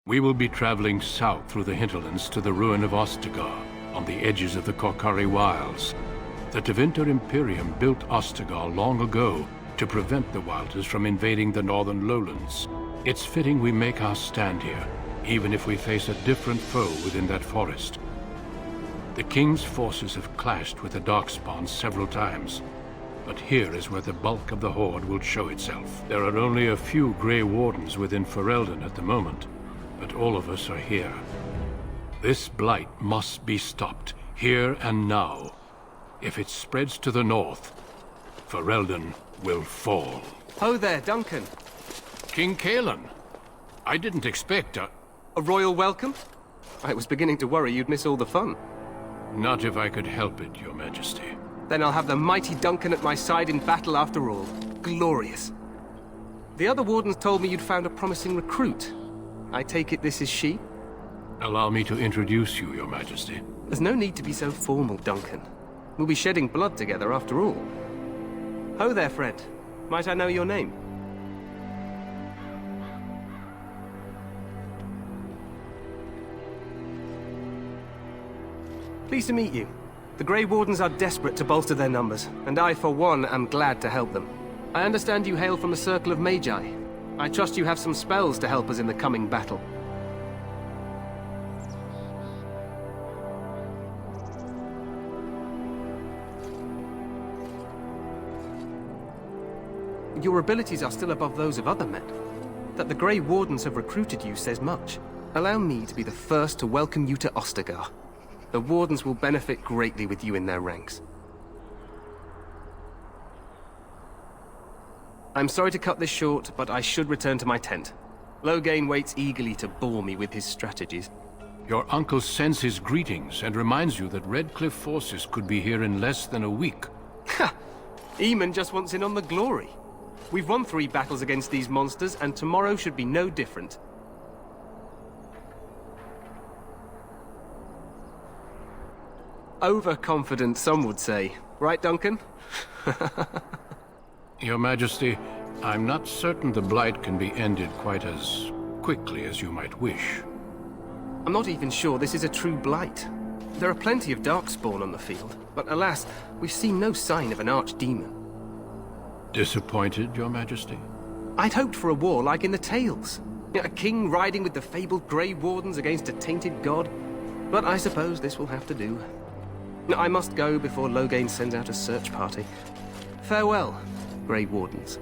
We will be traveling south through the hinterlands to the ruin of Ostagar, on the edges of the Korkari Wilds. The Tevinter Imperium built Ostagar long ago to prevent the Wilders from invading the northern lowlands. It's fitting we make our stand here, even if we face a different foe within that forest. The King's forces have clashed with the Darkspawn several times, but here is where the bulk of the Horde will show itself. There are only a few Gray Wardens within Ferelden at the moment, but all of us are here. This blight must be stopped, here and now. If it spreads to the north, Ferelden will fall. Ho there, Duncan. King Kaelan, I didn't expect a royal welcome? I was beginning to worry you'd miss all the fun. Not if I could help it, Your Majesty. Then I'll have the mighty Duncan at my side in battle after all. Glorious. The other wardens told me you'd found a promising recruit. I take it this is she? Allow me to introduce you, Your Majesty. There's no need to be so formal, Duncan. We'll be shedding blood together after all. Ho there, friend. Might I know your name? Pleased to meet you. The Grey Wardens are desperate to bolster their numbers, and I, for one, am glad to help them. I understand you hail from a circle of Magi. I trust you have some spells to help us in the coming battle. Your abilities are still above those of other men. That the Grey Wardens have recruited you says much. Allow me to be the first to welcome you to Ostagar. The Wardens will benefit greatly with you in their ranks. I'm sorry to cut this short, but I should return to my tent. Loghain waits eagerly to bore me with his strategies. Your uncle sends his greetings and reminds you that Redcliffe forces could be here in less than a week. Ha! Eamon just wants in on the glory. We've won 3 battles against these monsters, and tomorrow should be no different. Overconfident, some would say. Right, Duncan? Your Majesty, I'm not certain the Blight can be ended quite as quickly as you might wish. I'm not even sure this is a true blight. There are plenty of Darkspawn on the field, but alas, we've seen no sign of an archdemon. Disappointed, Your Majesty? I'd hoped for a war like in the tales. A king riding with the fabled Grey Wardens against a tainted god. But I suppose this will have to do. I must go before Loghain sends out a search party. Farewell, Grey Wardens.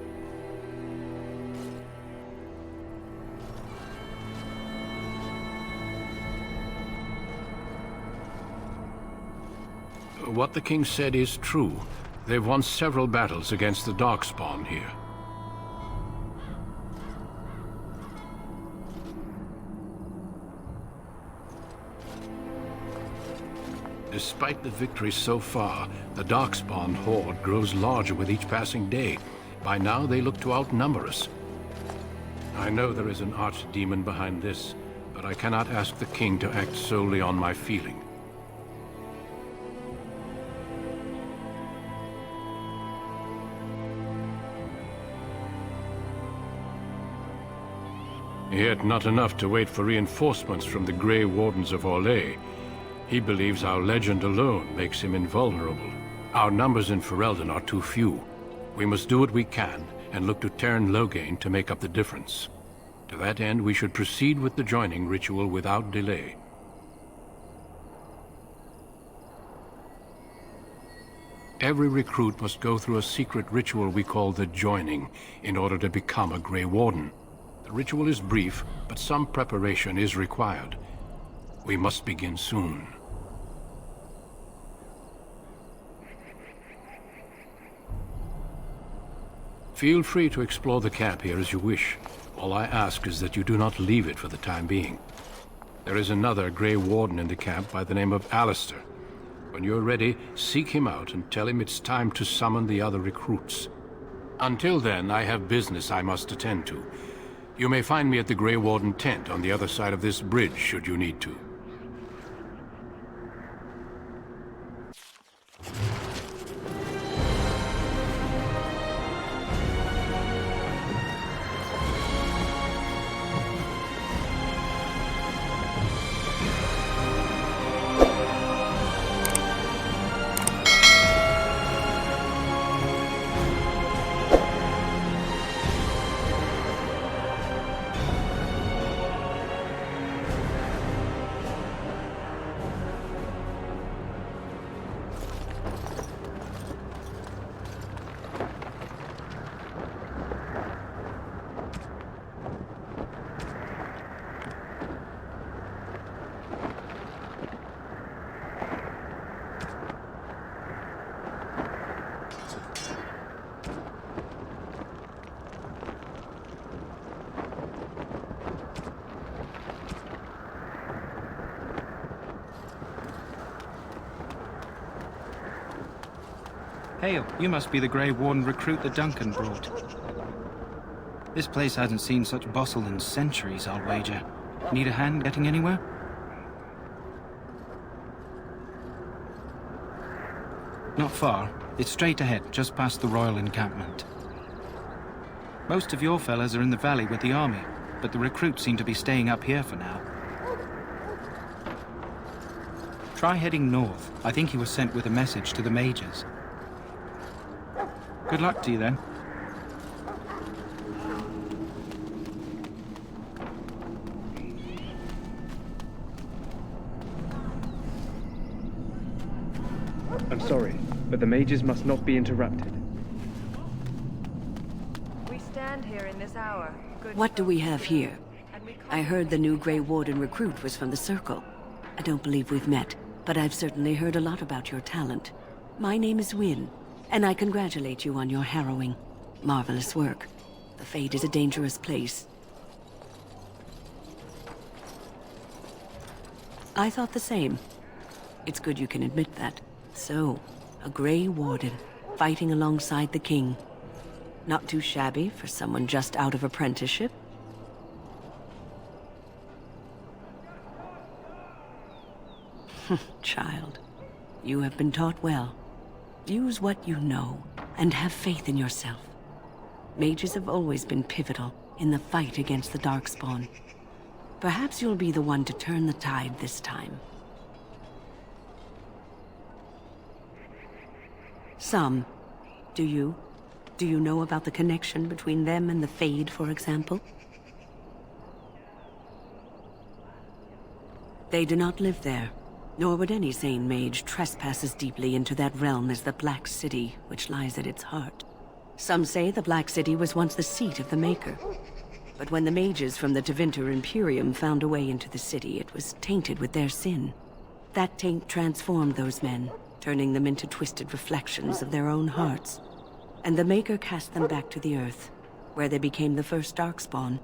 What the king said is true. They've won several battles against the Darkspawn here. Despite the victories so far, the Darkspawn horde grows larger with each passing day. By now, they look to outnumber us. I know there is an archdemon behind this, but I cannot ask the king to act solely on my feeling. Yet not enough to wait for reinforcements from the Grey Wardens of Orlais. He believes our legend alone makes him invulnerable. Our numbers in Ferelden are too few. We must do what we can, and look to Teyrn Loghain to make up the difference. To that end, we should proceed with the joining ritual without delay. Every recruit must go through a secret ritual we call the joining, in order to become a Grey Warden. The ritual is brief, but some preparation is required. We must begin soon. Feel free to explore the camp here as you wish. All I ask is that you do not leave it for the time being. There is another Grey Warden in the camp by the name of Alistair. When you're ready, seek him out and tell him it's time to summon the other recruits. Until then, I have business I must attend to. You may find me at the Grey Warden tent on the other side of this bridge, should you need to. Hail, you must be the Gray Warden recruit that Duncan brought. This place hasn't seen such bustle in centuries, I'll wager. Need a hand getting anywhere? Not far. It's straight ahead, just past the royal encampment. Most of your fellas are in the valley with the army, but the recruits seem to be staying up here for now. Try heading north. I think he was sent with a message to the mages. Good luck to you then. I'm sorry, but the mages must not be interrupted. We stand here in this hour. What do we have here? I heard the new Gray Warden recruit was from the Circle. I don't believe we've met, but I've certainly heard a lot about your talent. My name is Wynne, and I congratulate you on your harrowing, marvelous work. The Fade is a dangerous place. I thought the same. It's good you can admit that. So, a Gray Warden, fighting alongside the King. Not too shabby for someone just out of apprenticeship? Child, you have been taught well. Use what you know, and have faith in yourself. Mages have always been pivotal in the fight against the Darkspawn. Perhaps you'll be the one to turn the tide this time. Some. Do you? Do you know about the connection between them and the Fade, for example? They do not live there, nor would any sane mage trespass as deeply into that realm as the Black City, which lies at its heart. Some say the Black City was once the seat of the Maker. But when the mages from the Tevinter Imperium found a way into the city, it was tainted with their sin. That taint transformed those men, turning them into twisted reflections of their own hearts. And the Maker cast them back to the Earth, where they became the first Darkspawn.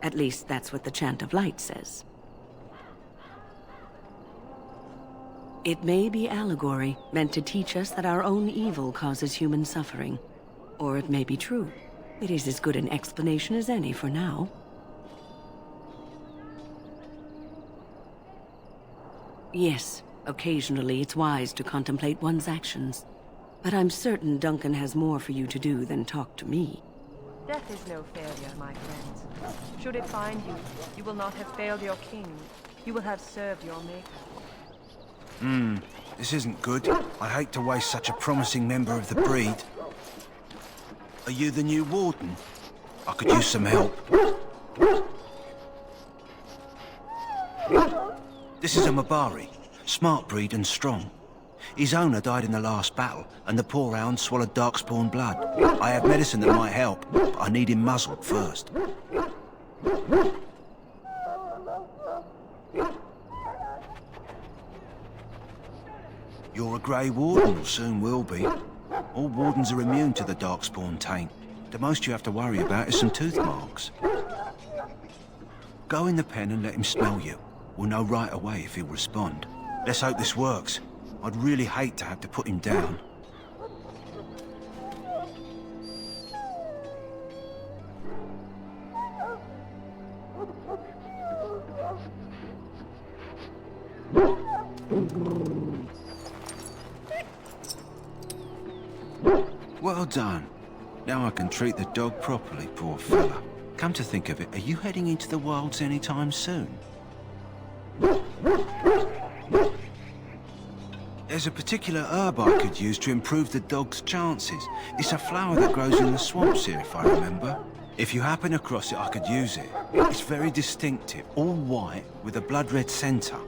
At least that's what the Chant of Light says. It may be allegory, meant to teach us that our own evil causes human suffering. Or it may be true. It is as good an explanation as any for now. Yes, occasionally it's wise to contemplate one's actions. But I'm certain Duncan has more for you to do than talk to me. Death is no failure, my friends. Should it find you, you will not have failed your king. You will have served your Maker. This isn't good. I hate to waste such a promising member of the breed. Are you the new warden? I could use some help. This is a Mabari. Smart breed and strong. His owner died in the last battle, and the poor hound swallowed Darkspawn blood. I have medicine that might help, but I need him muzzled first. You're a Grey Warden, or soon will be. All wardens are immune to the Darkspawn taint. The most you have to worry about is some tooth marks. Go in the pen and let him smell you. We'll know right away if he'll respond. Let's hope this works. I'd really hate to have to put him down. Well done. Now I can treat the dog properly, poor fella. Come to think of it, are you heading into the wilds anytime soon? There's a particular herb I could use to improve the dog's chances. It's a flower that grows in the swamps here, if I remember. If you happen across it, I could use it. It's very distinctive, all white with a blood-red centre.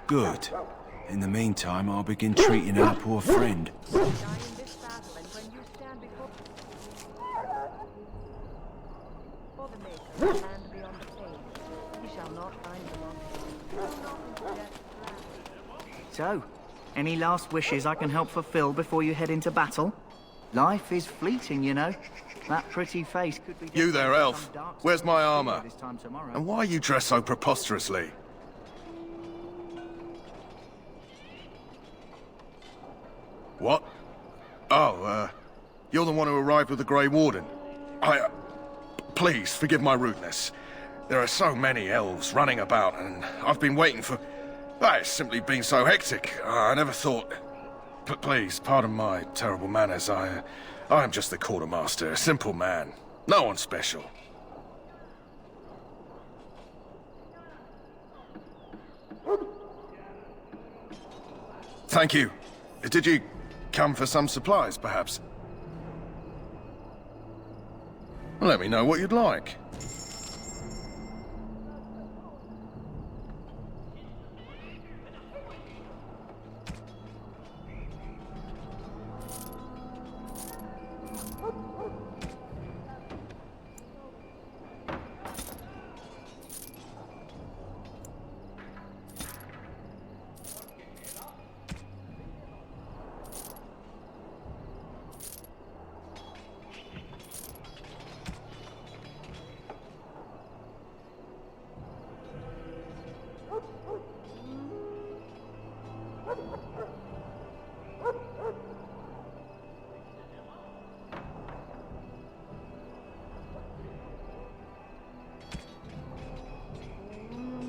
Good. In the meantime, I'll begin treating our poor friend. Die in this battle, and when you stand before the Maker, stand beyond the Fade. He shall not find you wanting. So, Any last wishes I can help fulfill before you head into battle? Life is fleeting, you know. That pretty face could be... You there, elf. Where's my armor? This time tomorrow. And why are you dressed so preposterously? What? Oh, you're the one who arrived with the Gray Warden. Please, forgive my rudeness. There are so many elves running about, and I've been waiting for... It's simply been so hectic. I never thought... But please, pardon my terrible manners. I am just the quartermaster, a simple man. No one special. Thank you. Did you come for some supplies, perhaps? Let me know what you'd like.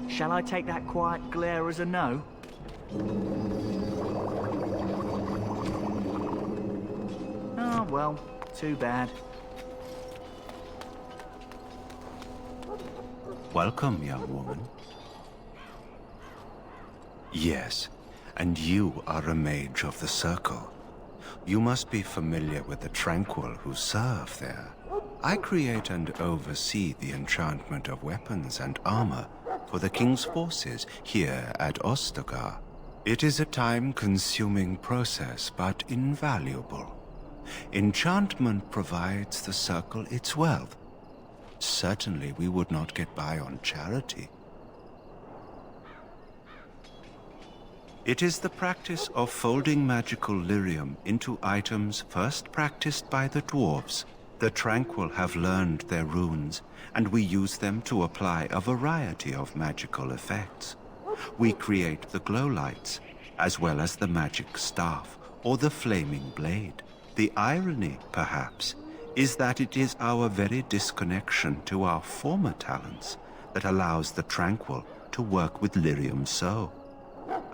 Shall I take that quiet glare as a no? Oh, well, too bad. Welcome, young woman. Yes, and you are a mage of the Circle. You must be familiar with the Tranquil who serve there. I create and oversee the enchantment of weapons and armor for the King's forces here at Ostagar. It is a time-consuming process, but invaluable. Enchantment provides the Circle its wealth. Certainly we would not get by on charity. It is the practice of folding magical lyrium into items first practiced by the dwarves. The Tranquil have learned their runes, and we use them to apply a variety of magical effects. We create the glow lights, as well as the magic staff or the flaming blade. The irony, perhaps, is that it is our very disconnection to our former talents that allows the Tranquil to work with lyrium so.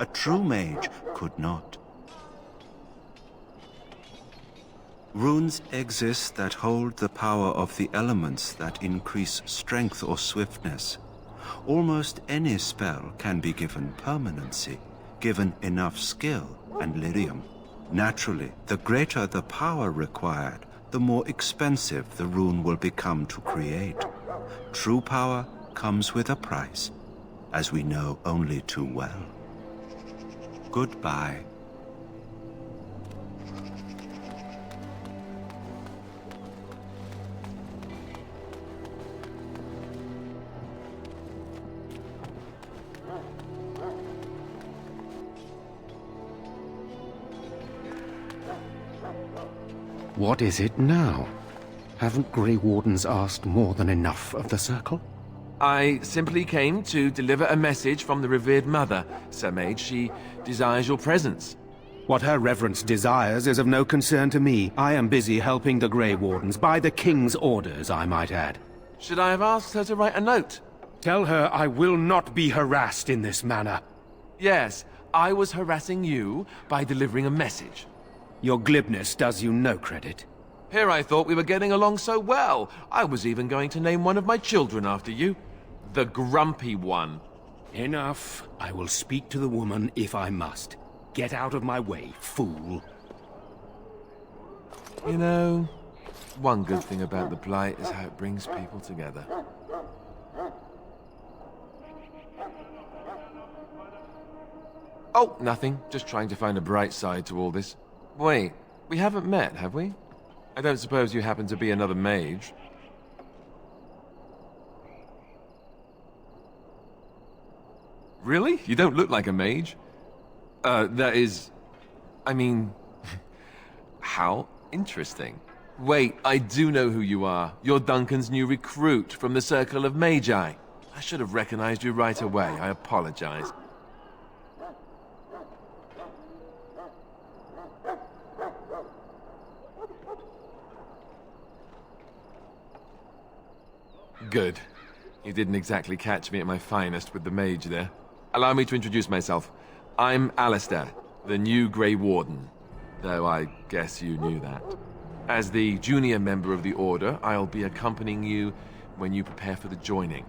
A true mage could not. Runes exist that hold the power of the elements that increase strength or swiftness. Almost any spell can be given permanency, given enough skill and lyrium. Naturally, the greater the power required, the more expensive the rune will become to create. True power comes with a price, as we know only too well. Goodbye. What is it now? Haven't Grey Wardens asked more than enough of the Circle? I simply came to deliver a message from the revered mother, Sir Mage. She desires your presence. What her reverence desires is of no concern to me. I am busy helping the Grey Wardens, by the King's orders, I might add. Should I have asked her to write a note? Tell her I will not be harassed in this manner. Yes, I was harassing you by delivering a message. Your glibness does you no credit. Here I thought we were getting along so well. I was even going to name one of my children after you. The Grumpy One. Enough. I will speak to the woman if I must. Get out of my way, fool. You know, one good thing about the Blight is how it brings people together. Oh, nothing. Just trying to find a bright side to all this. Wait, we haven't met, have we? I don't suppose you happen to be another mage? Really? You don't look like a mage? That is, I mean, how interesting. Wait, I do know who you are. You're Duncan's new recruit from the Circle of Magi. I should have recognized you right away. I apologize. Good. You didn't exactly catch me at my finest with the mage there. Allow me to introduce myself. I'm Alistair, the new Gray Warden. Though I guess you knew that. As the junior member of the Order, I'll be accompanying you when you prepare for the joining.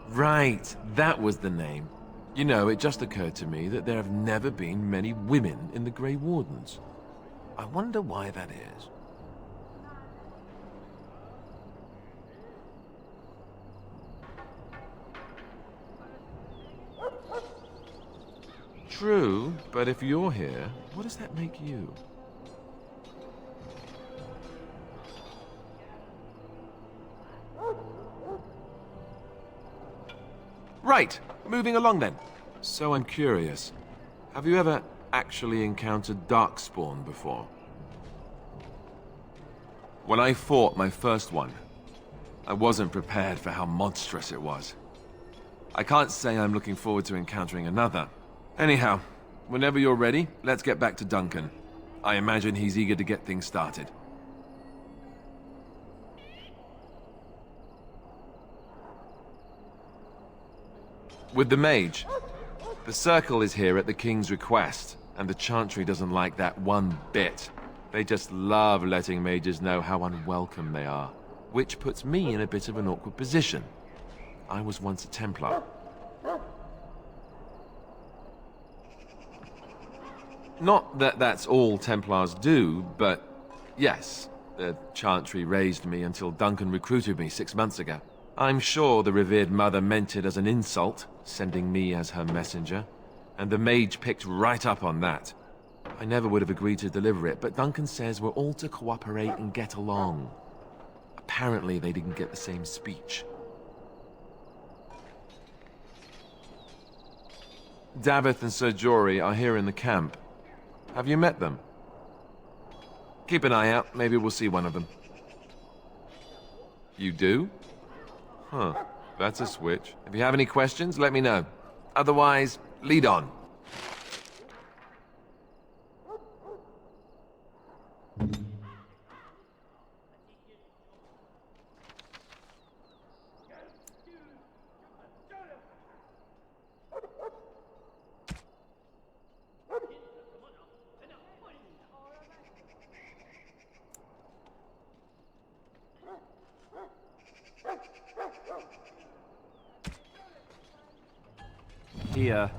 Right, that was the name. You know, it just occurred to me that there have never been many women in the Grey Wardens. I wonder why that is. True, but if you're here, what does that make you? Right, moving along then. So I'm curious. Have you ever actually encountered Darkspawn before? When I fought my first one, I wasn't prepared for how monstrous it was. I can't say I'm looking forward to encountering another. Anyhow, whenever you're ready, let's get back to Duncan. I imagine he's eager to get things started. With the mage, the Circle is here at the King's request, and the Chantry doesn't like that one bit. They just love letting mages know how unwelcome they are, which puts me in a bit of an awkward position. I was once a Templar. Not that that's all Templars do, but yes, the Chantry raised me until Duncan recruited me 6 months ago. I'm sure the revered mother meant it as an insult, sending me as her messenger, and the mage picked right up on that. I never would have agreed to deliver it, but Duncan says we're all to cooperate and get along. Apparently they didn't get the same speech. Davith and Sir Jory are here in the camp. Have you met them? Keep an eye out, maybe we'll see one of them. You do? Huh, that's a switch. If you have any questions, let me know. Otherwise, lead on. Here.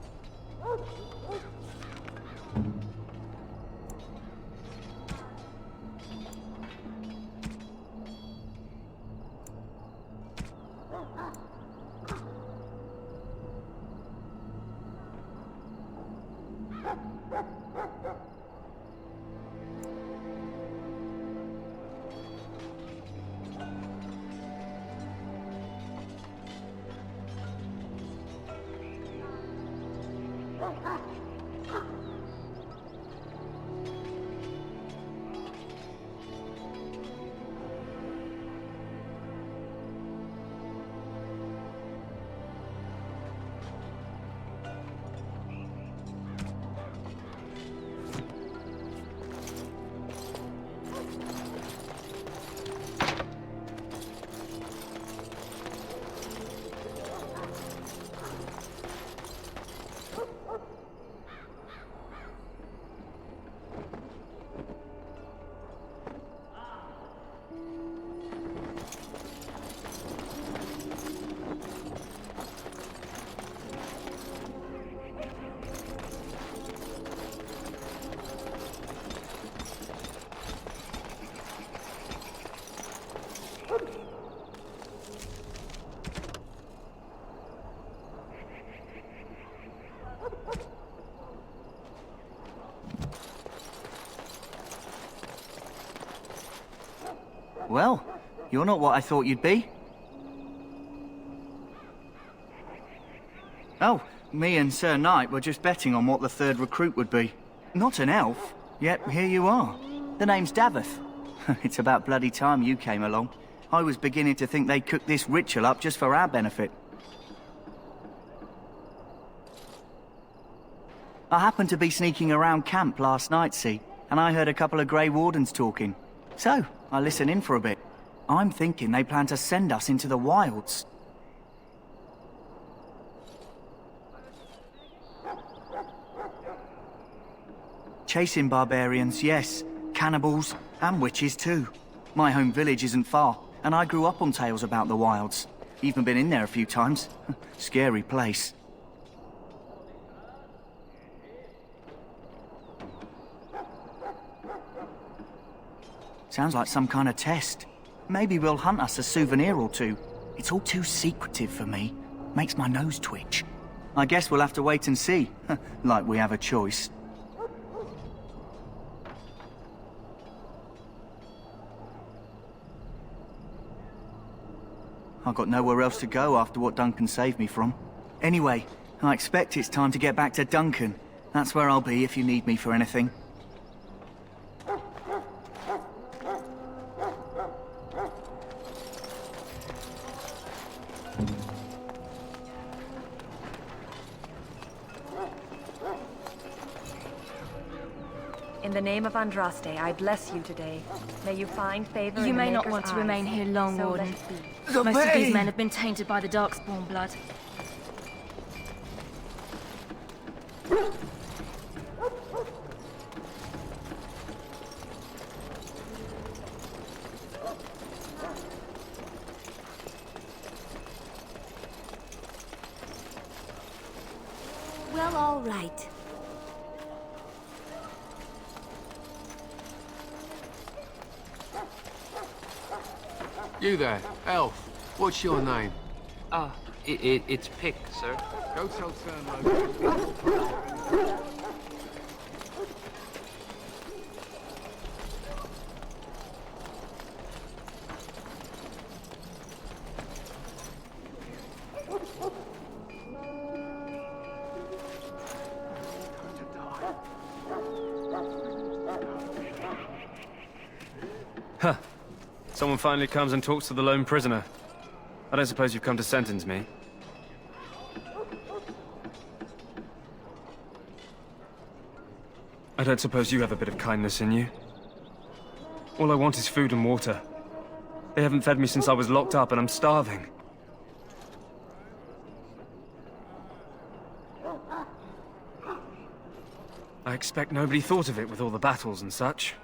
Well, you're not what I thought you'd be. Oh, me and Sir Knight were just betting on what the third recruit would be. Not an elf, yet here you are. The name's Daveth. It's about bloody time you came along. I was beginning to think they cooked this ritual up just for our benefit. I happened to be sneaking around camp last night, see, and I heard a couple of Grey Wardens talking. So, I listened in for a bit. I'm thinking they plan to send us into the wilds. Chasing barbarians, yes. Cannibals, and witches too. My home village isn't far, and I grew up on tales about the wilds. Even been in there a few times. Scary place. Sounds like some kind of test. Maybe we'll hunt us a souvenir or two. It's all too secretive for me. Makes my nose twitch. I guess we'll have to wait and see. Like we have a choice. I've got nowhere else to go after what Duncan saved me from. Anyway, I expect it's time to get back to Duncan. That's where I'll be if you need me for anything. In the name of Andraste, I bless you today. May you find favor. You in the may not Maker's want to eyes. remain here long, So Warden. let it be. Most of these men have been tainted by the Darkspawn blood. Well, all right. You there, elf. What's your name? It's Pick, sir. Go tell Turnlow. Huh. Someone finally comes and talks to the lone prisoner. I don't suppose you've come to sentence me. I don't suppose you have a bit of kindness in you. All I want is food and water. They haven't fed me since I was locked up and I'm starving. I expect nobody thought of it with all the battles and such.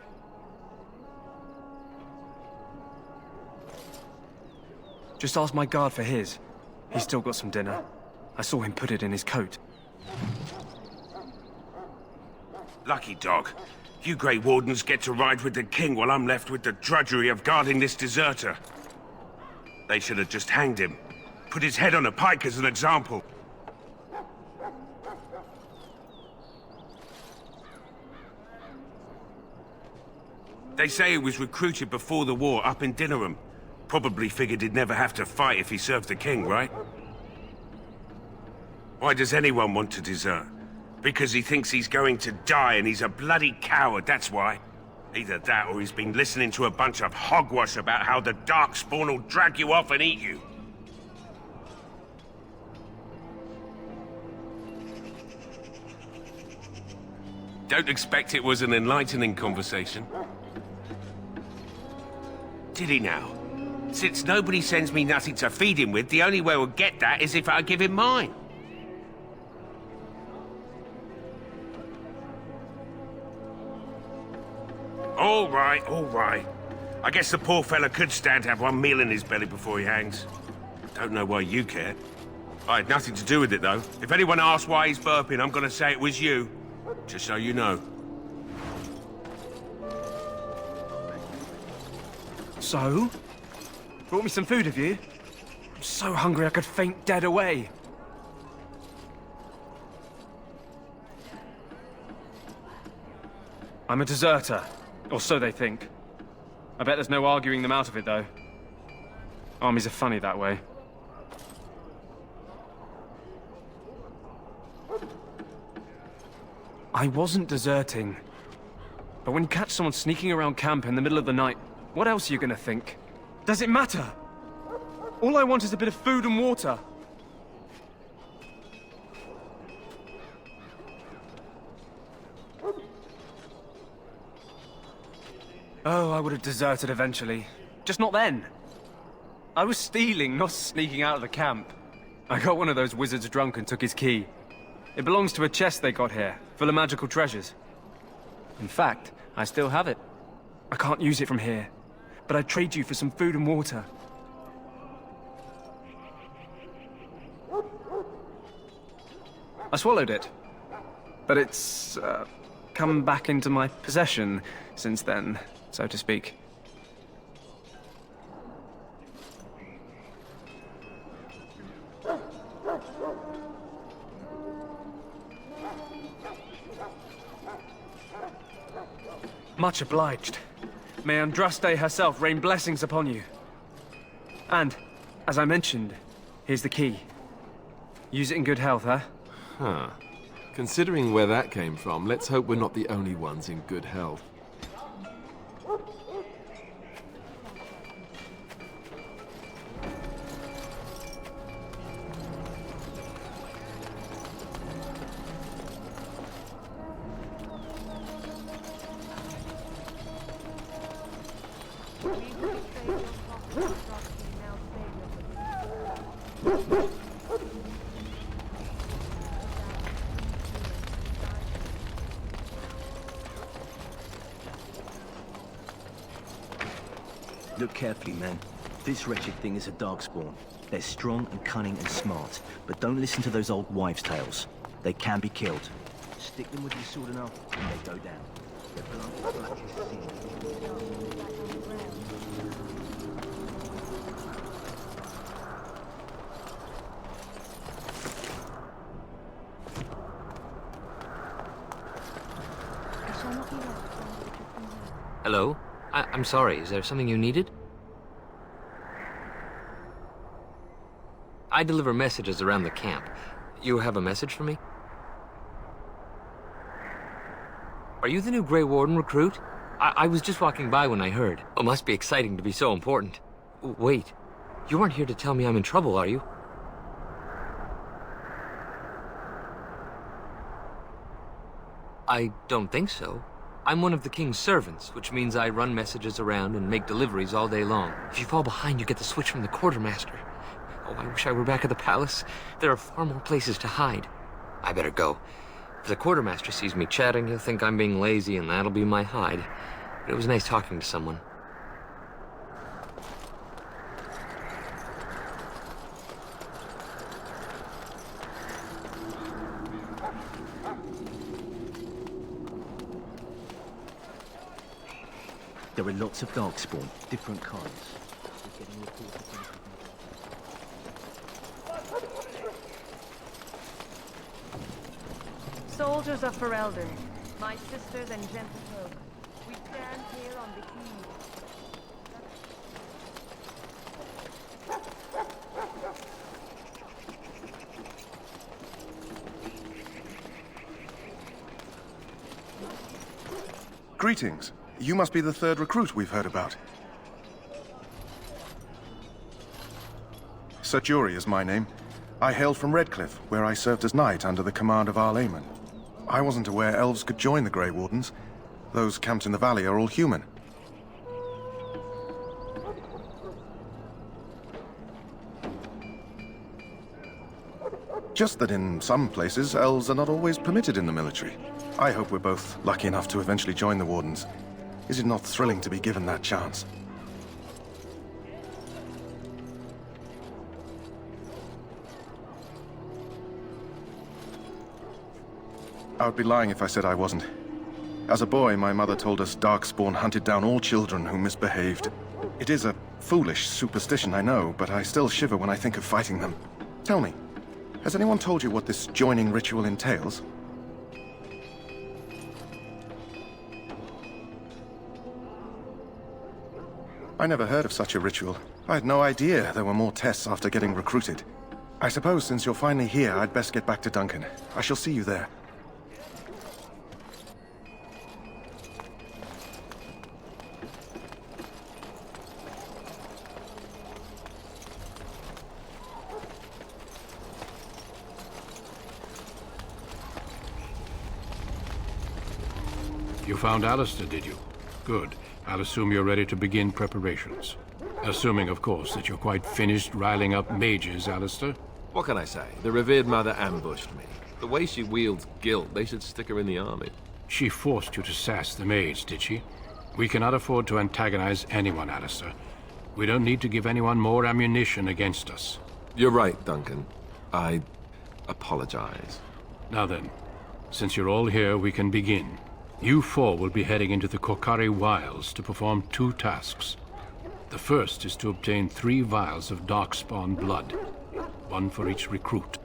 Just ask my guard for his. He's still got some dinner. I saw him put it in his coat. Lucky dog. You Grey Wardens get to ride with the king while I'm left with the drudgery of guarding this deserter. They should have just hanged him. Put his head on a pike as an example. They say he was recruited before the war up in Dinnerham. Probably figured he'd never have to fight if he served the king, right? Why does anyone want to desert? Because he thinks he's going to die and he's a bloody coward, that's why. Either that or he's been listening to a bunch of hogwash about how the Darkspawn will drag you off and eat you. Don't expect it was an enlightening conversation. Did he now? Since nobody sends me nothing to feed him with, the only way we'll get that is if I give him mine. All right. I guess the poor fella could stand to have one meal in his belly before he hangs. Don't know why you care. I had nothing to do with it, though. If anyone asks why he's burping, I'm gonna say it was you. Just so you know. So? Brought me some food, have you? I'm so hungry I could faint dead away. I'm a deserter. Or so they think. I bet there's no arguing them out of it, though. Armies are funny that way. I wasn't deserting. But when you catch someone sneaking around camp in the middle of the night, what else are you gonna think? Does it matter? All I want is a bit of food and water. Oh, I would have deserted eventually. Just not then. I was stealing, not sneaking out of the camp. I got one of those wizards drunk and took his key. It belongs to a chest they got here, full of magical treasures. In fact, I still have it. I can't use it from here, but I'd trade you for some food and water. I swallowed it, but it's come back into my possession since then, so to speak. Much obliged. May Andraste herself rain blessings upon you. And, as I mentioned, here's the key. Use it in good health, huh? Huh. Considering where that came from, let's hope we're not the only ones in good health. Look carefully, man. This wretched thing is a darkspawn. They're strong and cunning and smart, but don't listen to those old wives' tales. They can be killed. Stick them with your sword enough, and they go down. Their blood is black as sin. Hello? I'm sorry, is there something you needed? I deliver messages around the camp. You have a message for me? Are you the new Gray Warden recruit? I was just walking by when I heard. It must be exciting to be so important. Wait, you aren't here to tell me I'm in trouble, are you? I don't think so. I'm one of the king's servants, which means I run messages around and make deliveries all day long. If you fall behind, you get the switch from the quartermaster. Oh, I wish I were back at the palace. There are far more places to hide. I better go. If the quartermaster sees me chatting, he'll think I'm being lazy, and that'll be my hide. But it was nice talking to someone. There are lots of darkspawn, different kinds. We're getting reports of them. Soldiers of Ferelden, my sisters and gentlefolk, we stand here on the eve. Greetings. You must be the third recruit we've heard about. Sir Jury is my name. I hail from Redcliffe, where I served as knight under the command of Arl Eamon. I wasn't aware elves could join the Grey Wardens. Those camped in the valley are all human. Just that in some places, elves are not always permitted in the military. I hope we're both lucky enough to eventually join the Wardens. Is it not thrilling to be given that chance? I would be lying if I said I wasn't. As a boy, my mother told us Darkspawn hunted down all children who misbehaved. It is a foolish superstition, I know, but I still shiver when I think of fighting them. Tell me, has anyone told you what this joining ritual entails? I never heard of such a ritual. I had no idea there were more tests after getting recruited. I suppose since you're finally here, I'd best get back to Duncan. I shall see you there. You found Alistair, did you? Good. I'll assume you're ready to begin preparations. Assuming, of course, that you're quite finished riling up mages, Alistair. What can I say? The revered mother ambushed me. The way she wields guilt, they should stick her in the army. She forced you to sass the mage, did she? We cannot afford to antagonize anyone, Alistair. We don't need to give anyone more ammunition against us. You're right, Duncan. I apologize. Now then, since you're all here, we can begin. You four will be heading into the Korcari Wilds to perform 2 tasks. The first is to obtain 3 vials of Darkspawn blood, 1 for each recruit.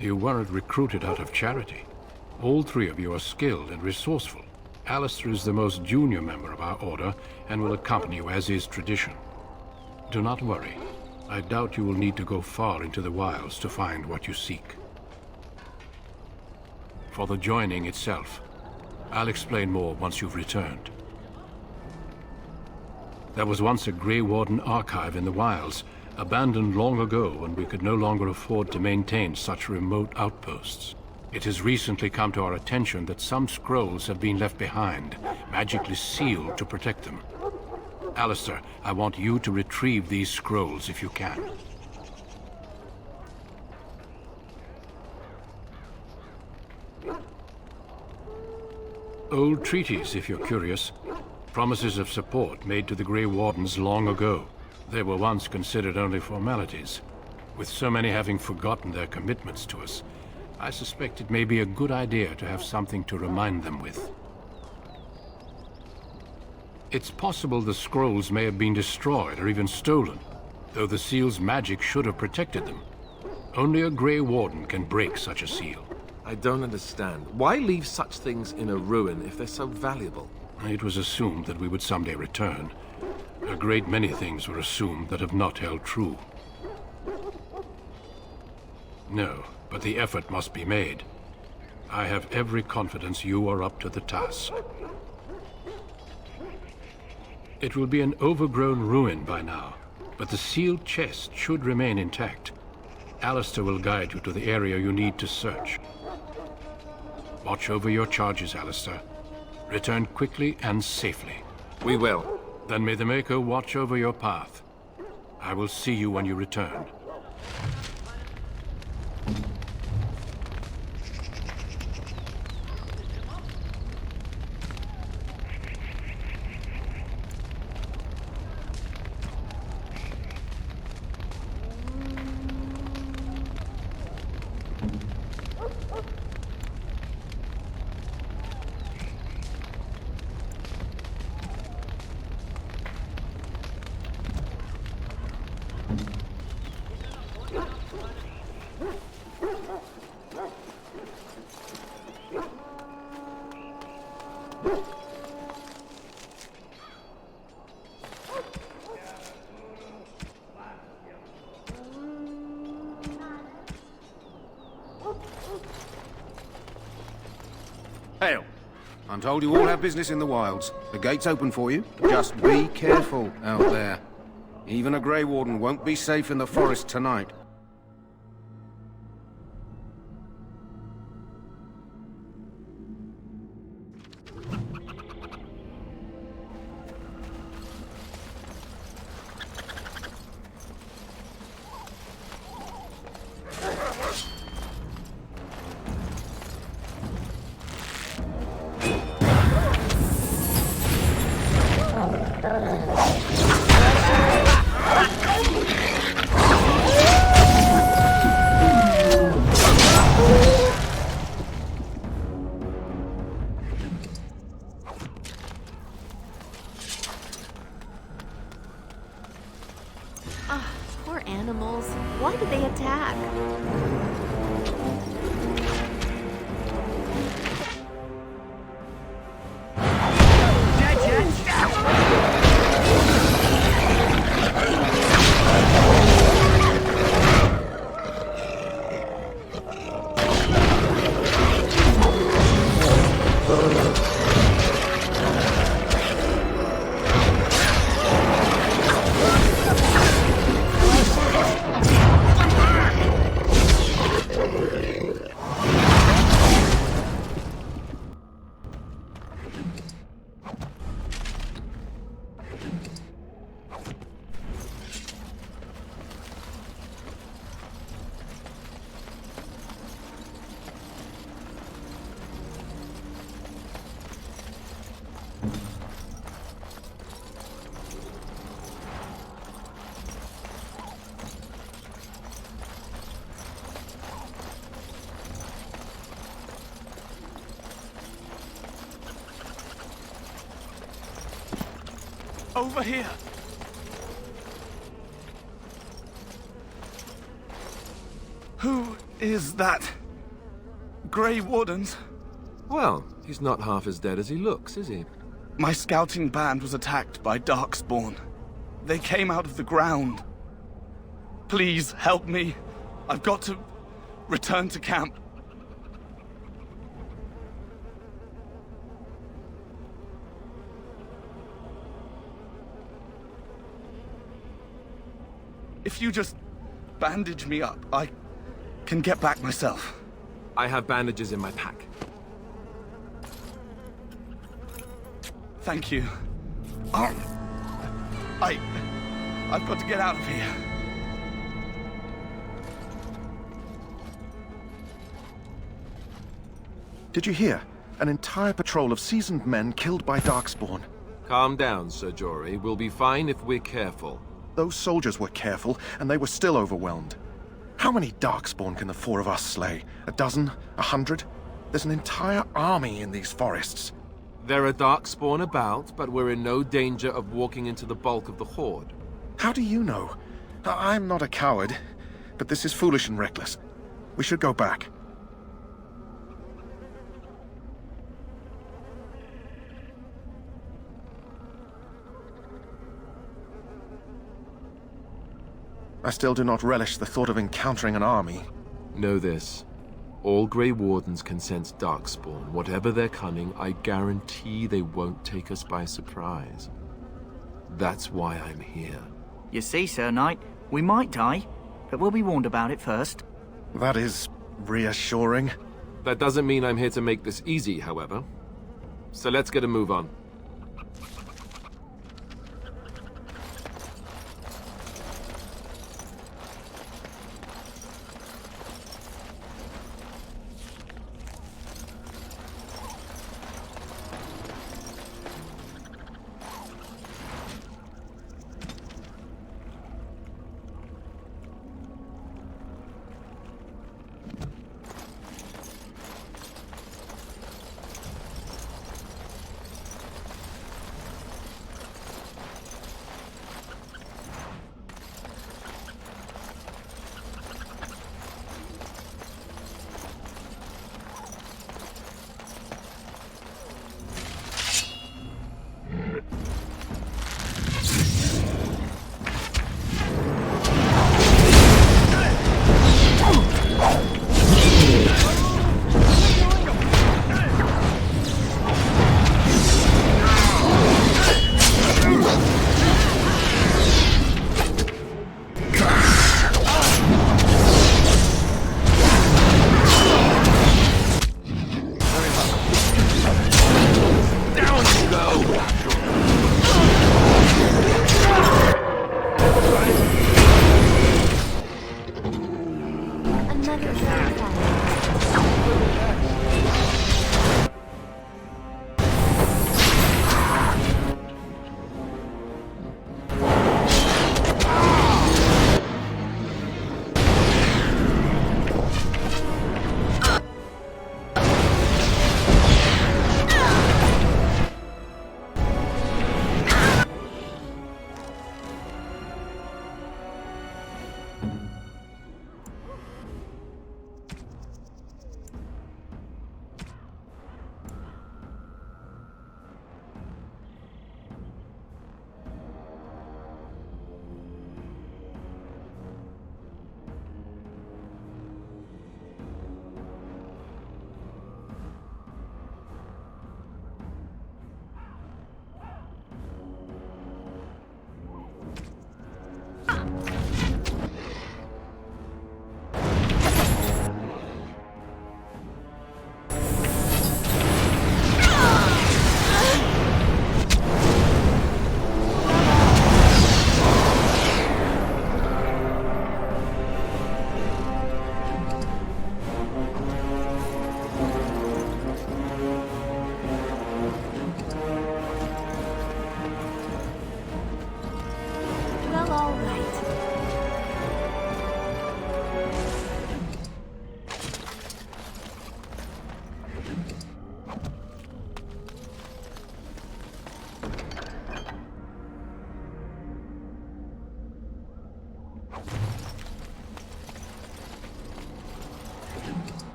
You weren't recruited out of charity. All 3 of you are skilled and resourceful. Alistair is the most junior member of our order and will accompany you as is tradition. Do not worry. I doubt you will need to go far into the wilds to find what you seek. For the joining itself, I'll explain more once you've returned. There was once a Gray Warden archive in the wilds, abandoned long ago when we could no longer afford to maintain such remote outposts. It has recently come to our attention that some scrolls have been left behind, magically sealed to protect them. Alistair, I want you to retrieve these scrolls if you can. Old treaties, if you're curious. Promises of support made to the Grey Wardens long ago. They were once considered only formalities. With so many having forgotten their commitments to us, I suspect it may be a good idea to have something to remind them with. It's possible the scrolls may have been destroyed or even stolen, though the seal's magic should have protected them. Only a Grey Warden can break such a seal. I don't understand. Why leave such things in a ruin if they're so valuable? It was assumed that we would someday return. A great many things were assumed that have not held true. No, but the effort must be made. I have every confidence you are up to the task. It will be an overgrown ruin by now, but the sealed chest should remain intact. Alistair will guide you to the area you need to search. Watch over your charges, Alistair. Return quickly and safely. We will. Then may the Maker watch over your path. I will see you when you return. Hail. I'm told you all have business in the wilds. The gate's open for you. Just be careful out there. Even a Grey Warden won't be safe in the forest tonight. Poor animals. Why did they attack? Over here! Who is that? Gray Wardens? Well, he's not half as dead as he looks, is he? My scouting band was attacked by Darkspawn. They came out of the ground. Please help me. I've got to return to camp. If you just bandage me up, I can get back myself. I have bandages in my pack. Thank you. I've got to get out of here. Did you hear? An entire patrol of seasoned men killed by Darkspawn. Calm down, Sir Jory. We'll be fine if we're careful. Those soldiers were careful, and they were still overwhelmed. How many Darkspawn can the four of us slay? A dozen? 100? There's an entire army in these forests. There are Darkspawn about, but we're in no danger of walking into the bulk of the Horde. How do you know? I'm not a coward, but this is foolish and reckless. We should go back. I still do not relish the thought of encountering an army. Know this. All Grey Wardens can sense Darkspawn. Whatever their cunning, I guarantee they won't take us by surprise. That's why I'm here. You see, Sir Knight, we might die, but we'll be warned about it first. That is reassuring. That doesn't mean I'm here to make this easy, however. So let's get a move on.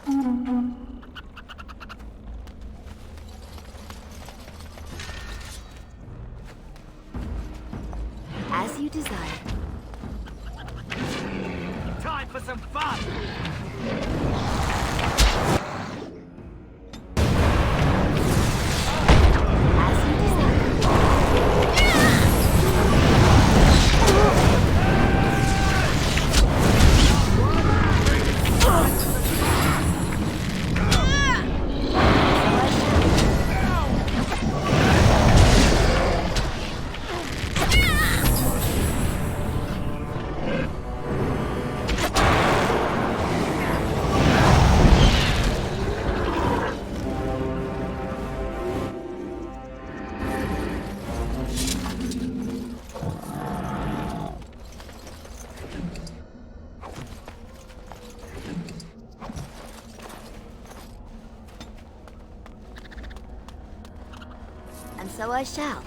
As you desire. Time for some fun! And so I shall.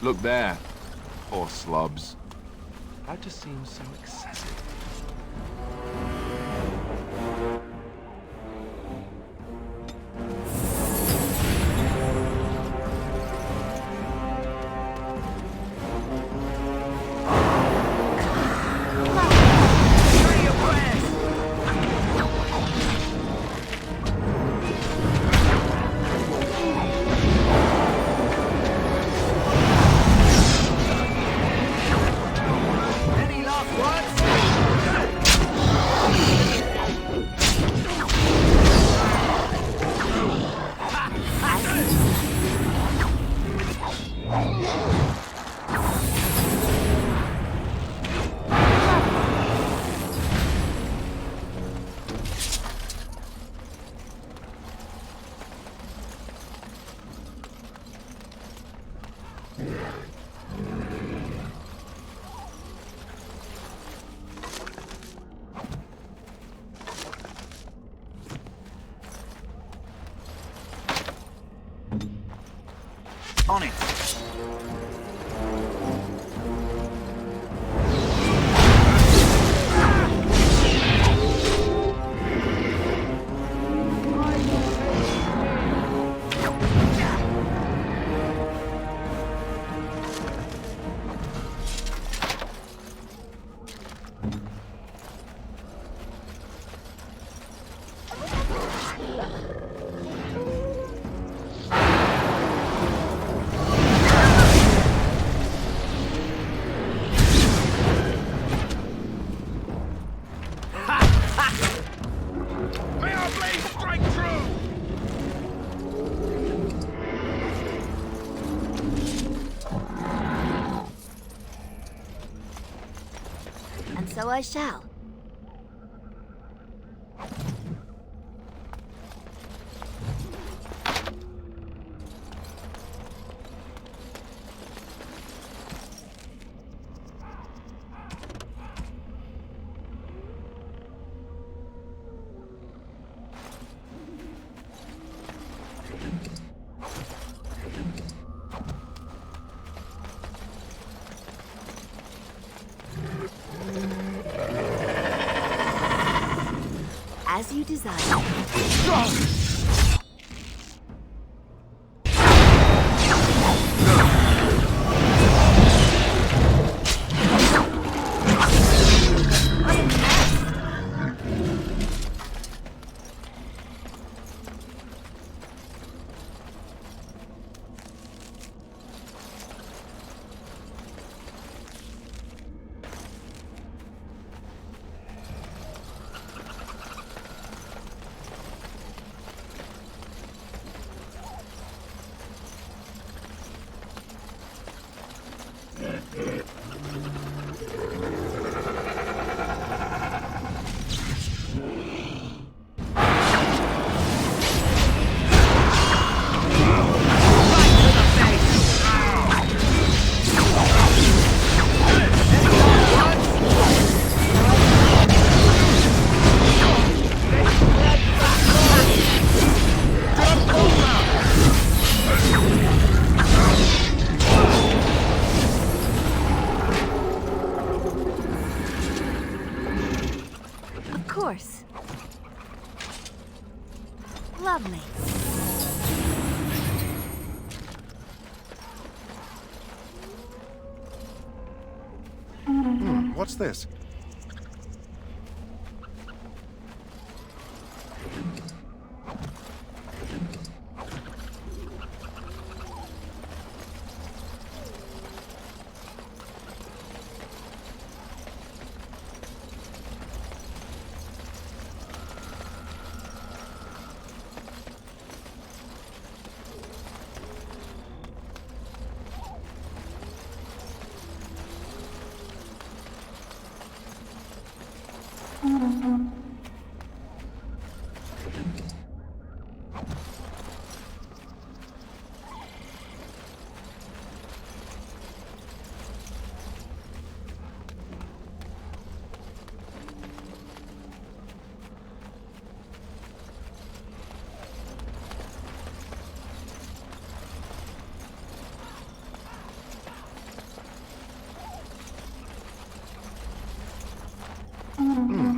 Look there. Poor slobs. That just seems so excessive. On it. I shall. As you desire. Lovely. What's this?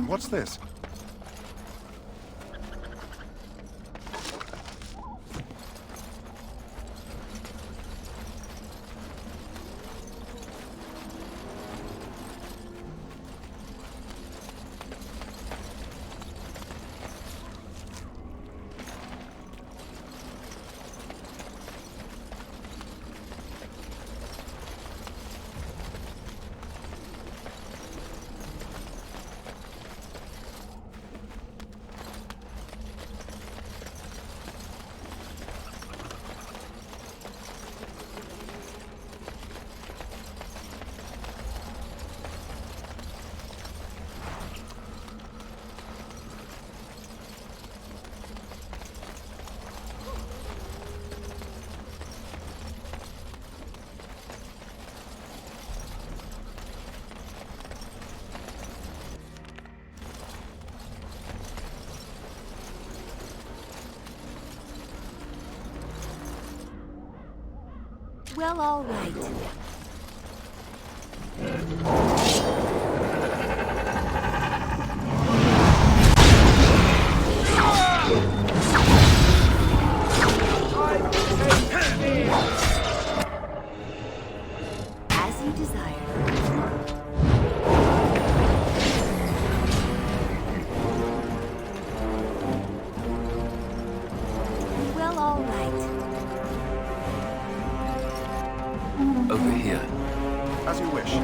What's this? Well, all right. As you desire. Well, all right. Over here. As you wish.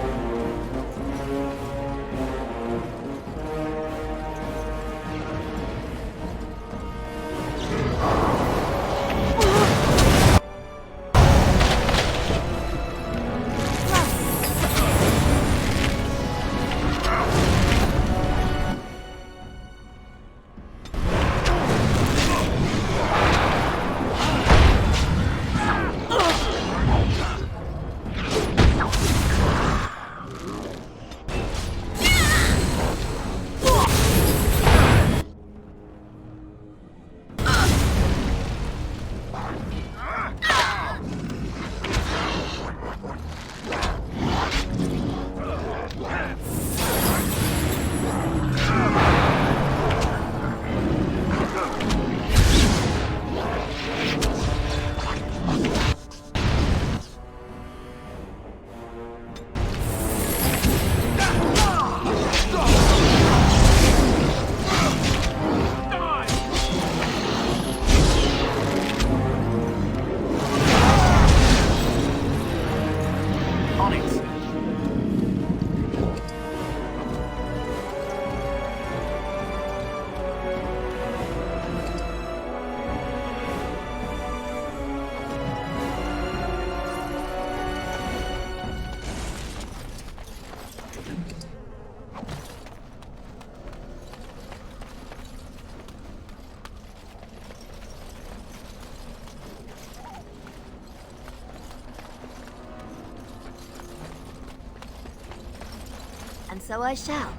So I shall.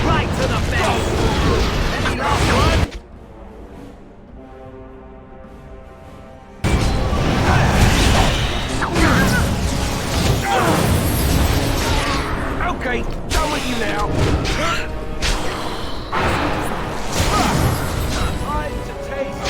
Right to the face! Any last word? Okay, done with you now. Time to taste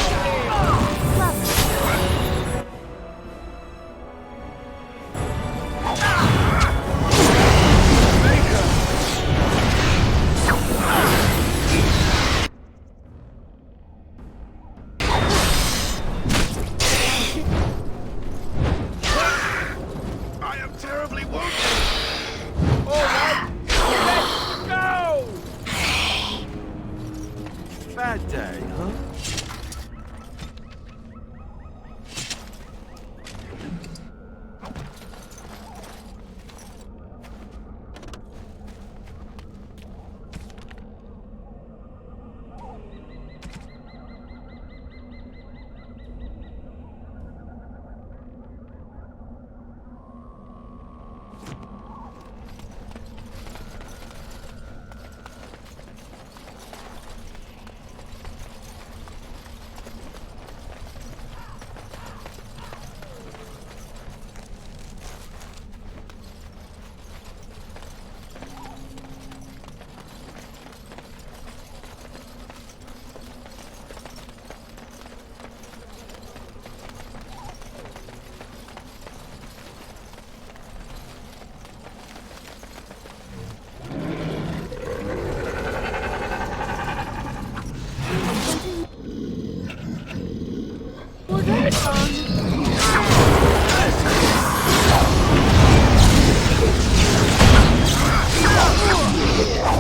I am terribly wounded. All right, let's go! Bad day, huh?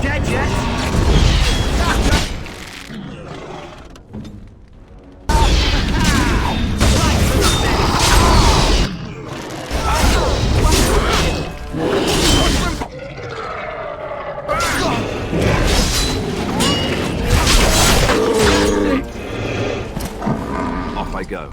Dead yet? Off I go.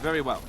Very well.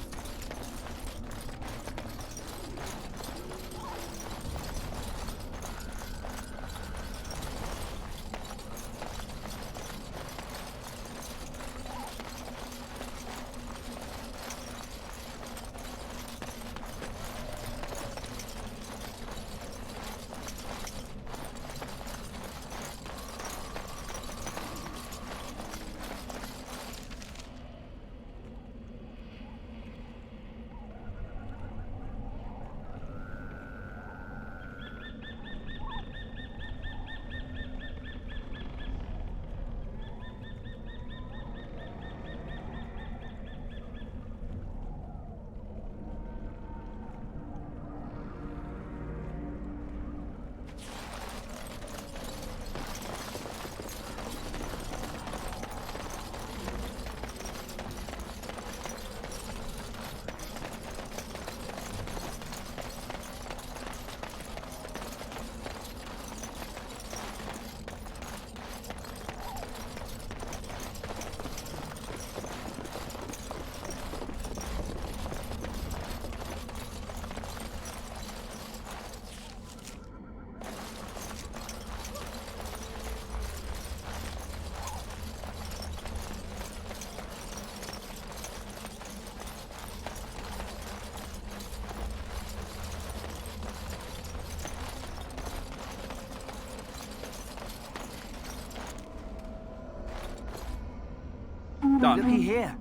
Done. Looky here.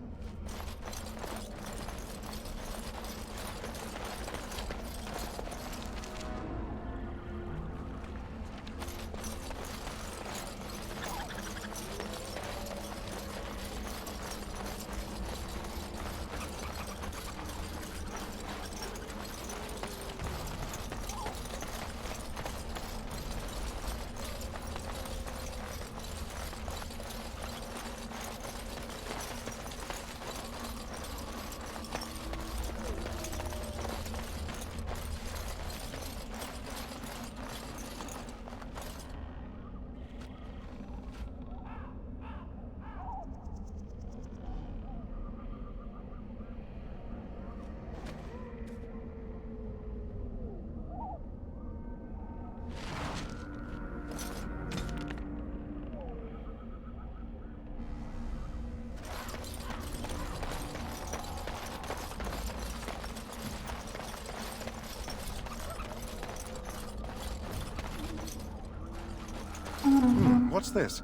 What's this?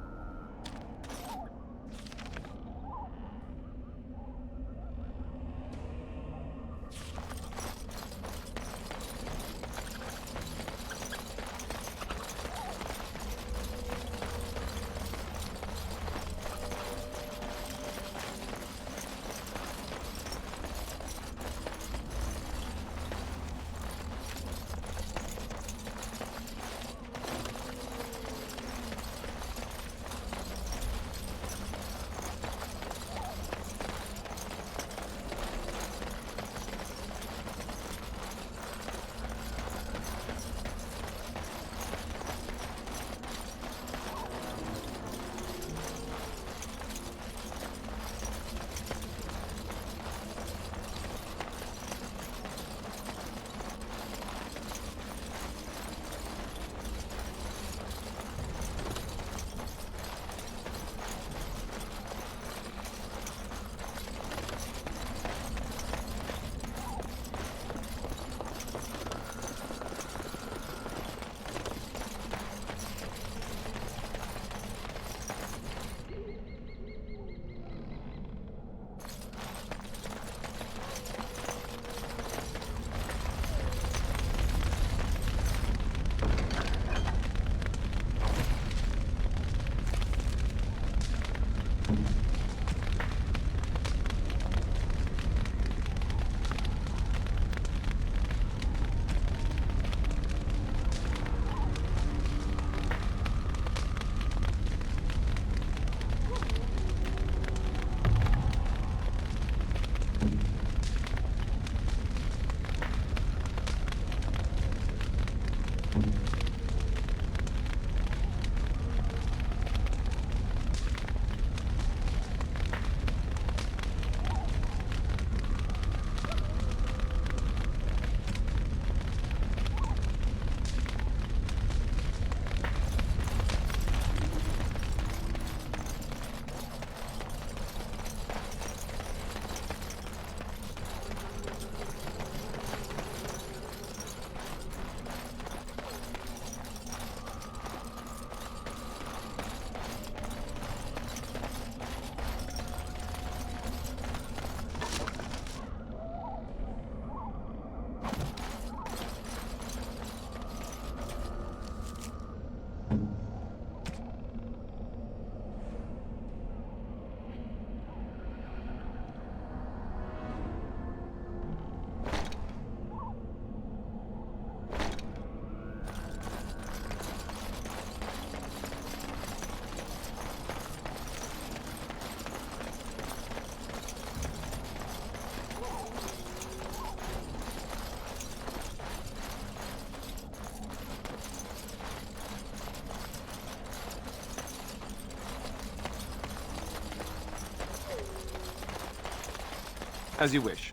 As you wish.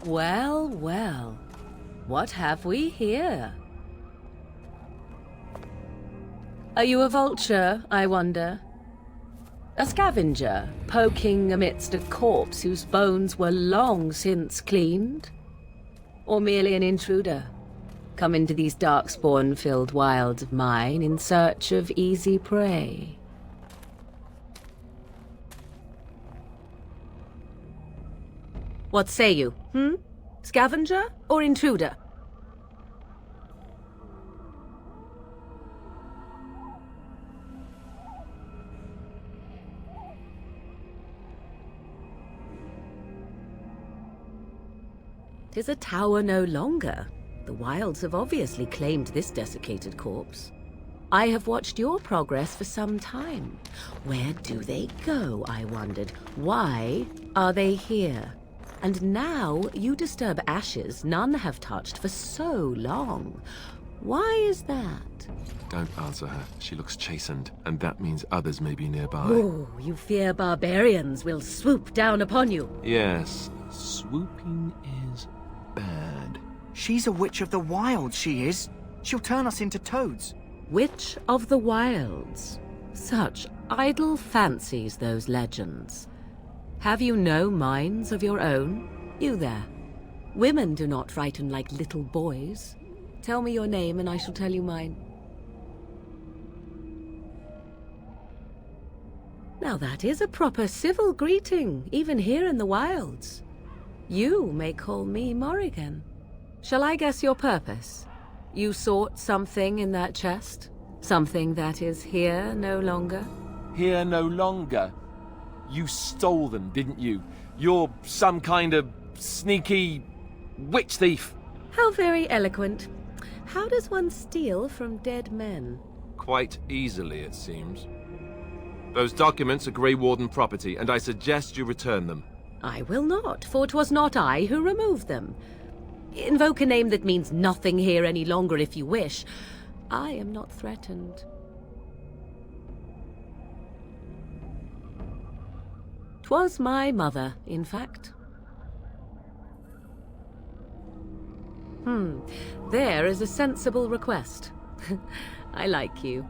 Well, well. What have we here? Are you a vulture, I wonder? A scavenger, poking amidst a corpse whose bones were long since cleaned? Or merely an intruder, come into these darkspawn-filled wilds of mine in search of easy prey? What say you, Scavenger or intruder? Tis a tower no longer. The wilds have obviously claimed this desiccated corpse. I have watched your progress for some time. Where do they go, I wondered? Why are they here? And now you disturb ashes none have touched for so long. Why is that? Don't answer her. She looks chastened, and that means others may be nearby. Oh, you fear barbarians will swoop down upon you. Yes, swooping is bad. She's a witch of the wilds, she is. She'll turn us into toads. Witch of the wilds. Such idle fancies, those legends. Have you no minds of your own? You there. Women do not frighten like little boys. Tell me your name and I shall tell you mine. Now that is a proper civil greeting, even here in the wilds. You may call me Morrigan. Shall I guess your purpose? You sought something in that chest? Something that is here no longer? Here no longer? You stole them, didn't you? You're some kind of sneaky witch thief. How very eloquent. How does one steal from dead men? Quite easily, it seems. Those documents are Gray Warden property, and I suggest you return them. I will not, for 'twas not I who removed them. Invoke a name that means nothing here any longer if you wish. I am not threatened. 'Twas my mother, in fact. There is a sensible request. I like you.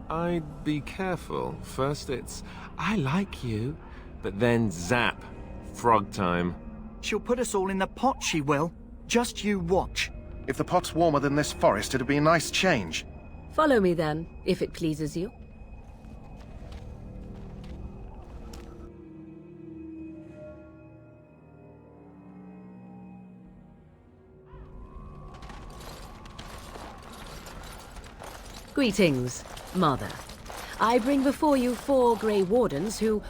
I'd be careful. First it's, I like you, but then zap. Frog time. She'll put us all in the pot, she will. Just you watch. If the pot's warmer than this forest, it'd be a nice change. Follow me then, if it pleases you. Greetings, Mother. I bring before you 4 Gray Wardens who...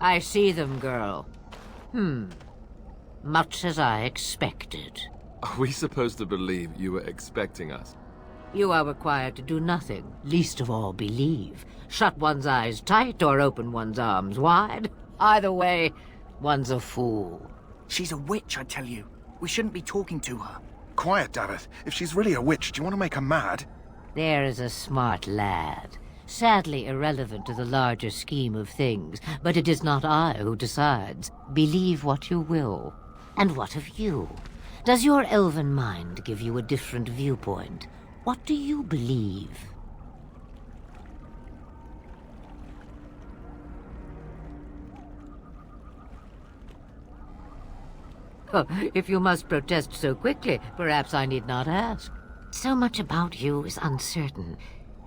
I see them, girl. Much as I expected. Are we supposed to believe you were expecting us? You are required to do nothing, least of all believe. Shut one's eyes tight or open one's arms wide. Either way, one's a fool. She's a witch, I tell you. We shouldn't be talking to her. Quiet, Davith. If she's really a witch, do you want to make her mad? There is a smart lad. Sadly irrelevant to the larger scheme of things, but it is not I who decides. Believe what you will. And what of you? Does your elven mind give you a different viewpoint? What do you believe? Oh, if you must protest so quickly, perhaps I need not ask. So much about you is uncertain,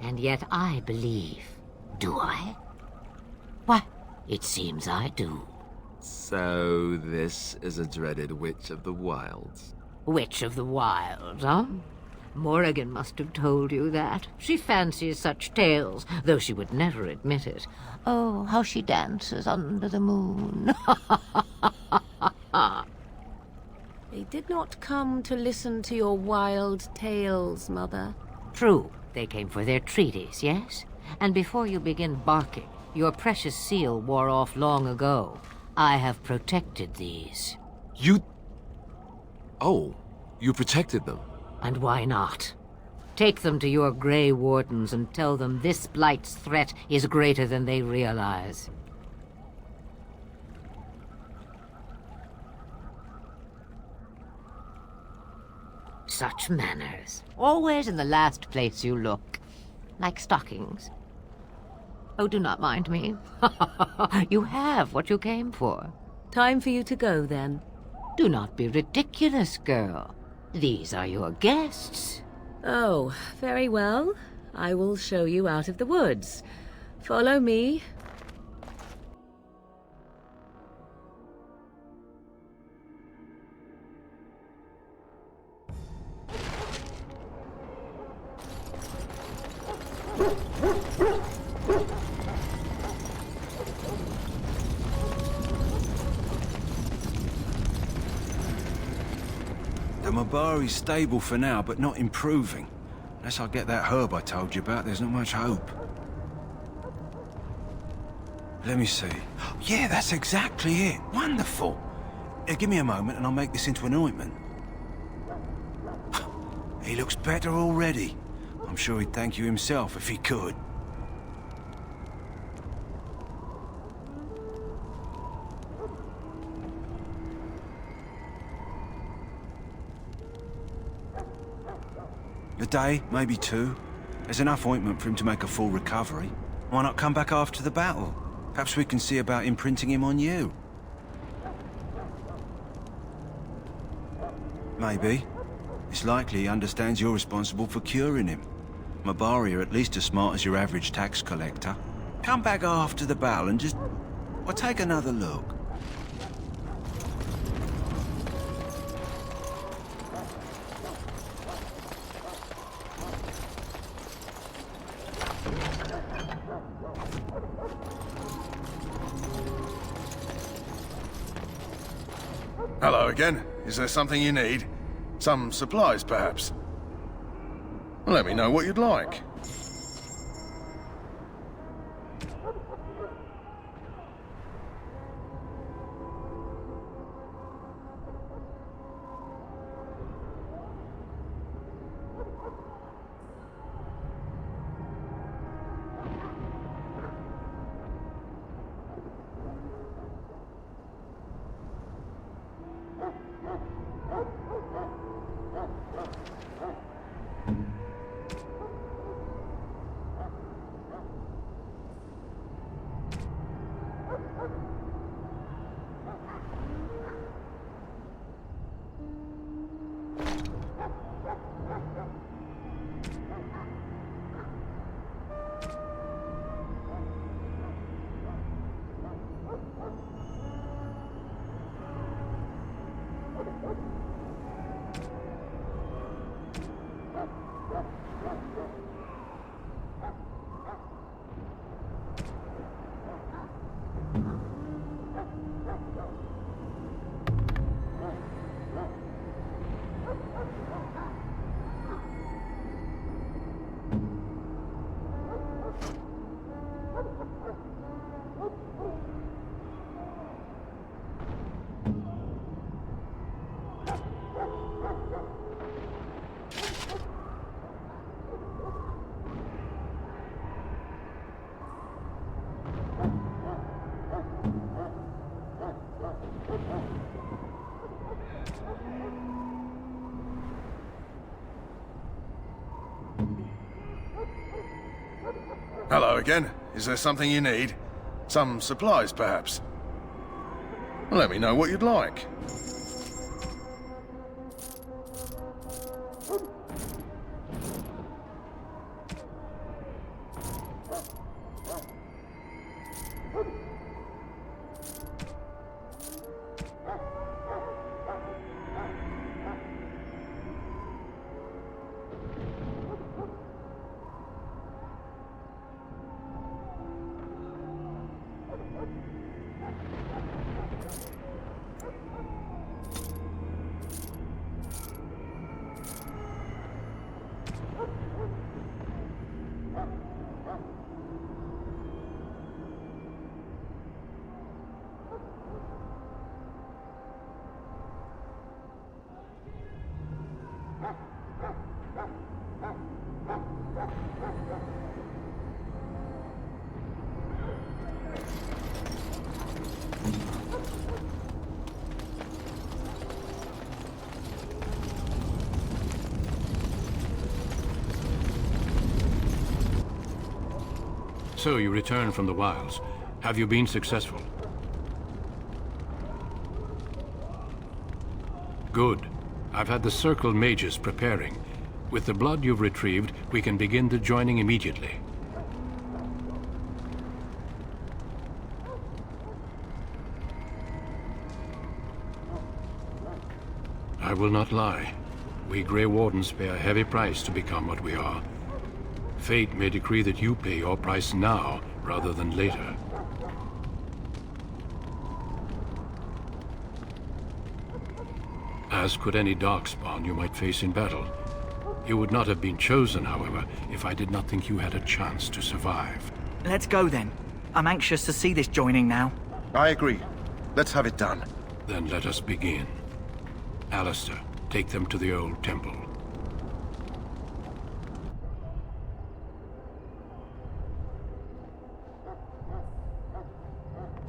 and yet I believe. Do I? Why, it seems I do. So this is a dreaded Witch of the Wilds. Witch of the Wilds, huh? Morrigan must have told you that. She fancies such tales, though she would never admit it. Oh, how she dances under the moon. They did not come to listen to your wild tales, Mother. True. They came for their treaties, yes? And before you begin barking, your precious seal wore off long ago. I have protected these. You... Oh, you protected them? And why not? Take them to your Gray Wardens and tell them this blight's threat is greater than they realize. Such manners. Always in the last place you look. Like stockings. Oh, do not mind me. You have what you came for. Time for you to go, then. Do not be ridiculous, girl. These are your guests. Oh, very well. I will show you out of the woods. Follow me. The Mabari's stable for now, but not improving. Unless I get that herb I told you about, there's not much hope. Let me see. Yeah, that's exactly it. Wonderful. Give me a moment and I'll make this into an ointment. He looks better already. I'm sure he'd thank you himself if he could. A day, maybe two. There's enough ointment for him to make a full recovery. Why not come back after the battle? Perhaps we can see about imprinting him on you. Maybe. It's likely he understands you're responsible for curing him. Mabari are at least as smart as your average tax collector. Come back after the battle and just... well, take another look. Hello again. Is there something you need? Some supplies, perhaps? Let me know what you'd like. Hello again. Is there something you need? Some supplies, perhaps? Let me know what you'd like. So you return from the wilds. Have you been successful? Good. I've had the Circle mages preparing. With the blood you've retrieved, we can begin the joining immediately. I will not lie. We Grey Wardens pay a heavy price to become what we are. Fate may decree that you pay your price now, rather than later. As could any darkspawn you might face in battle. You would not have been chosen, however, if I did not think you had a chance to survive. Let's go then. I'm anxious to see this joining now. I agree. Let's have it done. Then let us begin. Alistair, take them to the old temple.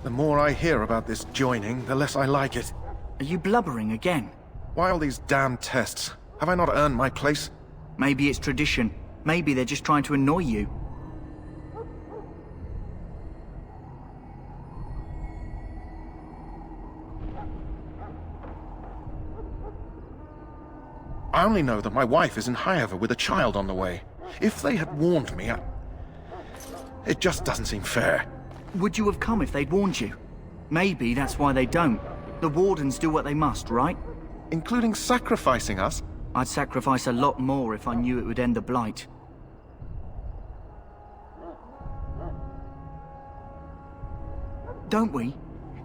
The more I hear about this joining, the less I like it. Are you blubbering again? Why all these damn tests? Have I not earned my place? Maybe it's tradition. Maybe they're just trying to annoy you. I only know that my wife is in Highever with a child on the way. If they had warned me, it just doesn't seem fair. Would you have come if they'd warned you? Maybe that's why they don't. The Wardens do what they must, right? Including sacrificing us? I'd sacrifice a lot more if I knew it would end the Blight. Don't we?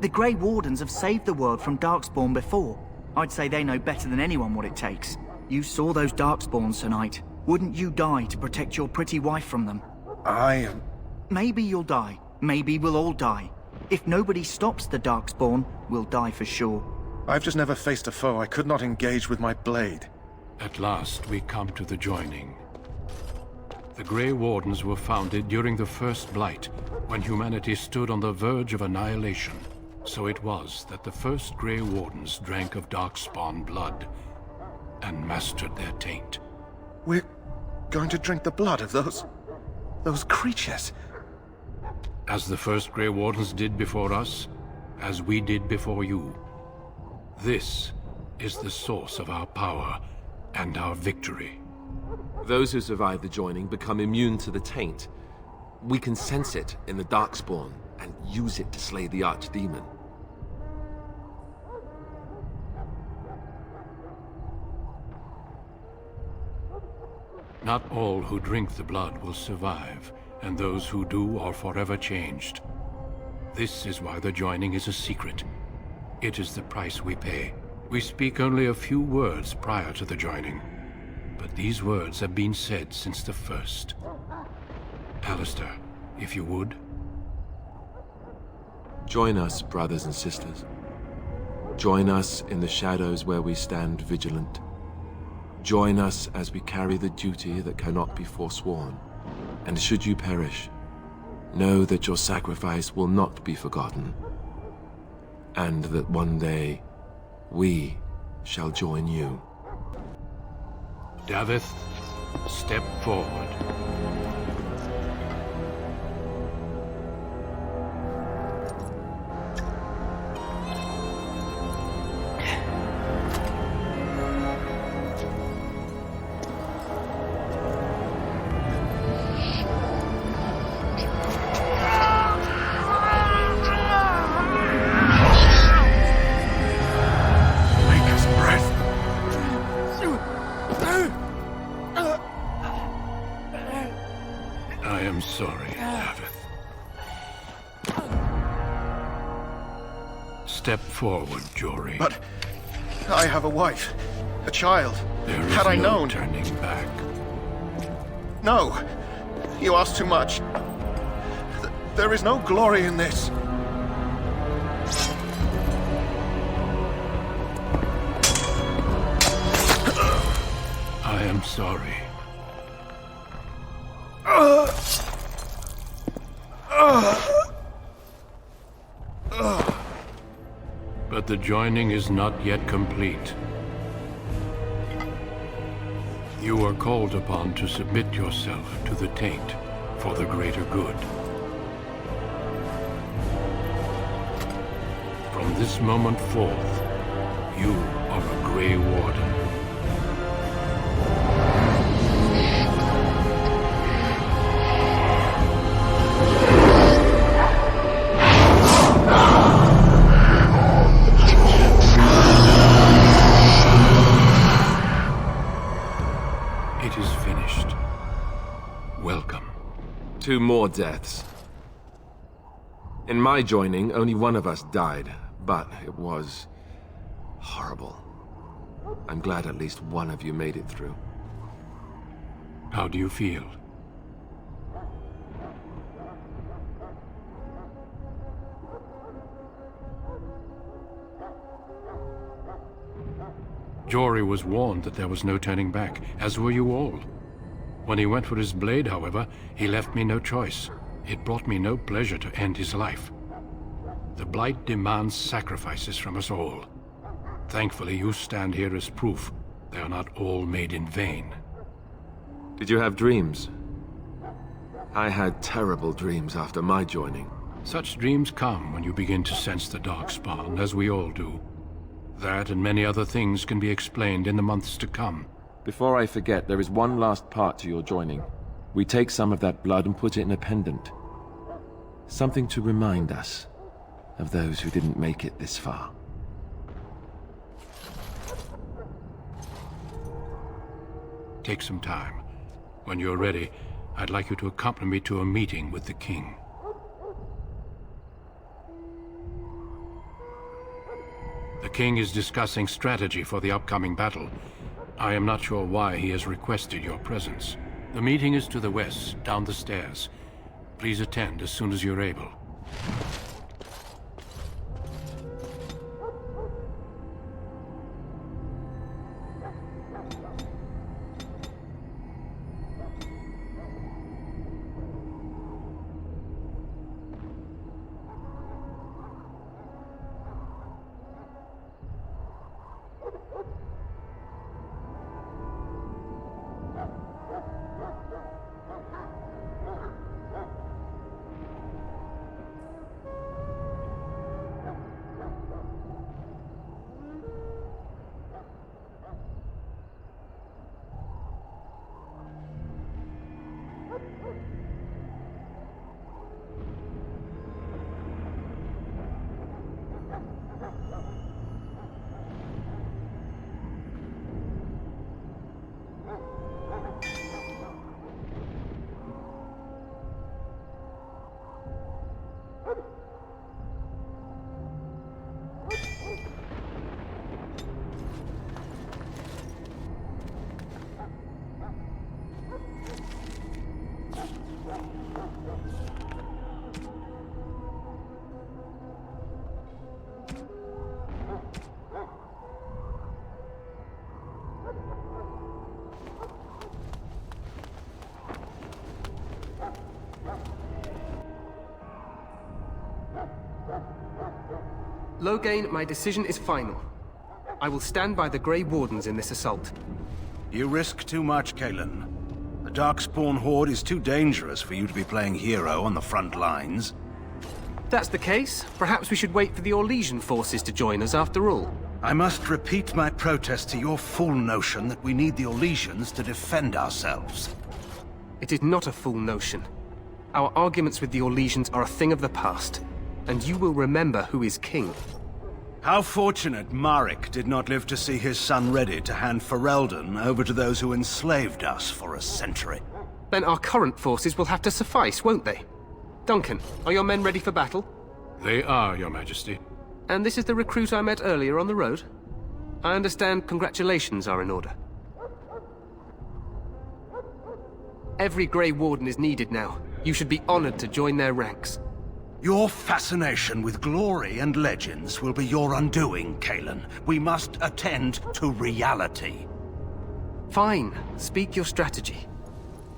The Grey Wardens have saved the world from Darkspawn before. I'd say they know better than anyone what it takes. You saw those Darkspawns tonight. Wouldn't you die to protect your pretty wife from them? Maybe you'll die. Maybe we'll all die. If nobody stops the Darkspawn, we'll die for sure. I've just never faced a foe I could not engage with my blade. At last, we come to the joining. The Grey Wardens were founded during the First Blight, when humanity stood on the verge of annihilation. So it was that the first Grey Wardens drank of Darkspawn blood and mastered their taint. We're going to drink the blood of those creatures? As the first Grey Wardens did before us, as we did before you. This is the source of our power and our victory. Those who survive the joining become immune to the taint. We can sense it in the Darkspawn and use it to slay the Archdemon. Not all who drink the blood will survive, and those who do are forever changed. This is why the joining is a secret. It is the price we pay. We speak only a few words prior to the joining, but these words have been said since the first. Alistair, if you would. Join us, brothers and sisters. Join us in the shadows where we stand vigilant. Join us as we carry the duty that cannot be forsworn. And should you perish, know that your sacrifice will not be forgotten, and that one day we shall join you. Davith, step forward. Step forward, Jory. But I have a wife, a child. There is Had I no known... turning back. No, you ask too much. There is no glory in this. I am sorry. the joining is not yet complete. You are called upon to submit yourself to the taint for the greater good. From this moment forth, you are a Gray Warden. It is finished. Welcome. 2 more deaths. In my joining, only one of us died, but it was horrible. I'm glad at least one of you made it through. How do you feel? Jory was warned that there was no turning back, as were you all. When he went for his blade, however, he left me no choice. It brought me no pleasure to end his life. The Blight demands sacrifices from us all. Thankfully, you stand here as proof they are not all made in vain. Did you have dreams? I had terrible dreams after my joining. Such dreams come when you begin to sense the Darkspawn, as we all do. That and many other things can be explained in the months to come. Before I forget, there is one last part to your joining. We take some of that blood and put it in a pendant. Something to remind us of those who didn't make it this far. Take some time. When you're ready, I'd like you to accompany me to a meeting with the king. The king is discussing strategy for the upcoming battle. I am not sure why he has requested your presence. The meeting is to the west, down the stairs. Please attend as soon as you're able. Loghain, my decision is final. I will stand by the Grey Wardens in this assault. You risk too much, Kalen. The Darkspawn Horde is too dangerous for you to be playing hero on the front lines. If that's the case, perhaps we should wait for the Orlesian forces to join us after all. I must repeat my protest to your fool notion that we need the Orlesians to defend ourselves. It is not a fool notion. Our arguments with the Orlesians are a thing of the past, and you will remember who is king. How fortunate Marek did not live to see his son ready to hand Ferelden over to those who enslaved us for a century. Then our current forces will have to suffice, won't they? Duncan, are your men ready for battle? They are, Your Majesty. And this is the recruit I met earlier on the road? I understand congratulations are in order. Every Grey Warden is needed now. You should be honored to join their ranks. Your fascination with glory and legends will be your undoing, Kalen. We must attend to reality. Fine. Speak your strategy.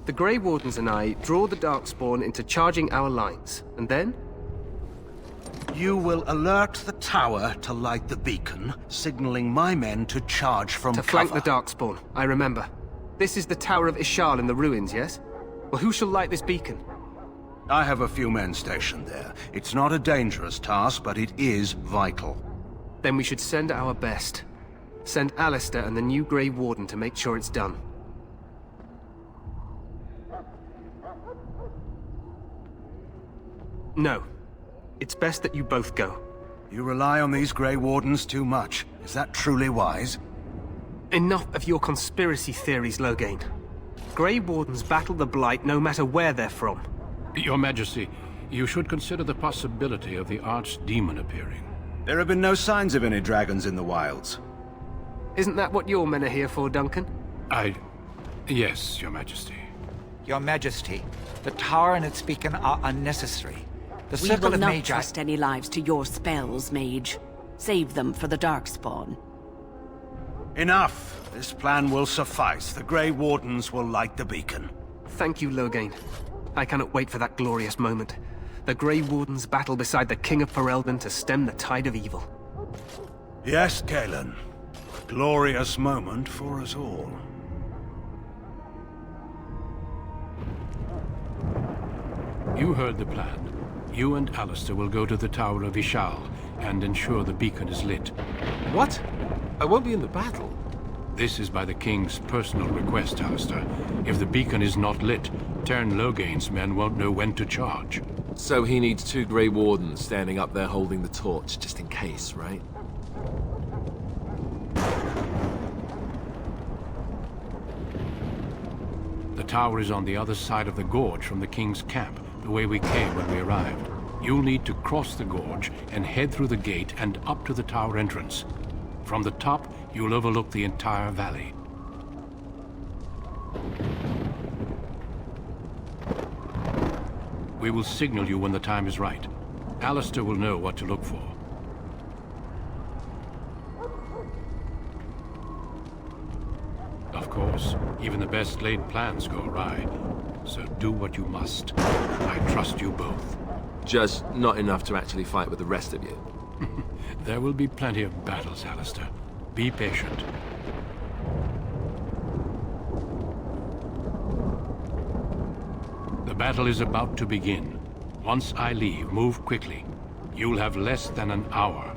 The Grey Wardens and I draw the Darkspawn into charging our lines, and then? You will alert the tower to light the beacon, signaling my men to charge from cover. To flank the Darkspawn, I remember. This is the Tower of Ishal in the ruins, yes? Well, who shall light this beacon? I have a few men stationed there. It's not a dangerous task, but it is vital. Then we should send our best. Send Alistair and the new Gray Warden to make sure it's done. No. It's best that you both go. You rely on these Grey Wardens too much. Is that truly wise? Enough of your conspiracy theories, Loghain. Grey Wardens battle the Blight no matter where they're from. Your Majesty, you should consider the possibility of the Archdemon appearing. There have been no signs of any dragons in the wilds. Isn't that what your men are here for, Duncan? Yes, Your Majesty. Your Majesty, the tower and its beacon are unnecessary. The We circle will of not Magi... trust any lives to your spells, Mage. Save them for the Darkspawn. Enough! This plan will suffice. The Grey Wardens will light the beacon. Thank you, Loghain. I cannot wait for that glorious moment. The Grey Wardens battle beside the King of Ferelden to stem the tide of evil. Yes, Galen. A glorious moment for us all. You heard the plan. You and Alistair will go to the Tower of Ishal and ensure the beacon is lit. What? I won't be in the battle. This is by the King's personal request, Alistair. If the beacon is not lit, Tern Loghain's men won't know when to charge. So he needs 2 Grey Wardens standing up there holding the torch, just in case, right? The tower is on the other side of the gorge from the King's camp, the way we came when we arrived. You'll need to cross the gorge and head through the gate and up to the tower entrance. From the top, you'll overlook the entire valley. We will signal you when the time is right. Alistair will know what to look for. Of course, even the best laid plans go awry. So do what you must. I trust you both. Just not enough to actually fight with the rest of you. There will be plenty of battles, Alistair. Be patient. The battle is about to begin. Once I leave, move quickly. You'll have less than an hour.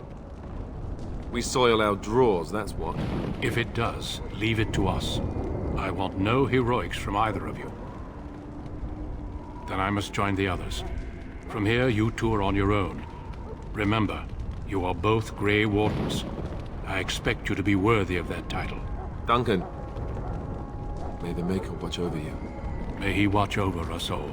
We soil our drawers, that's what. If it does, leave it to us. I want no heroics from either of you. Then I must join the others. From here, you two are on your own. Remember, you are both Grey Wardens. I expect you to be worthy of that title. Duncan, may the Maker watch over you. May he watch over us all.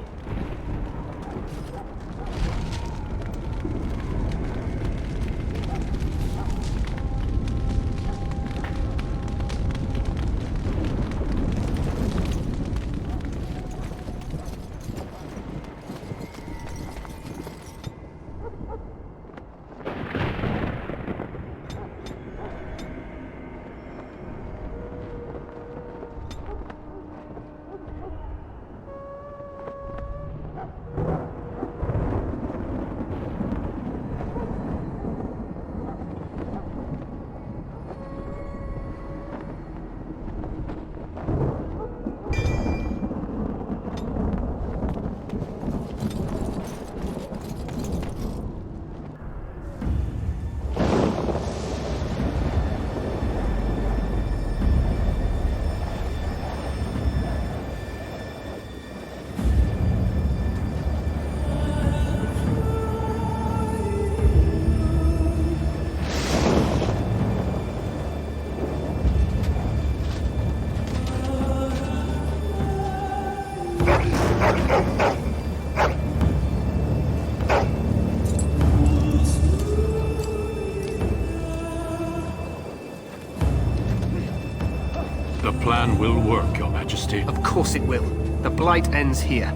The plan will work, Your Majesty. Of course it will. The Blight ends here.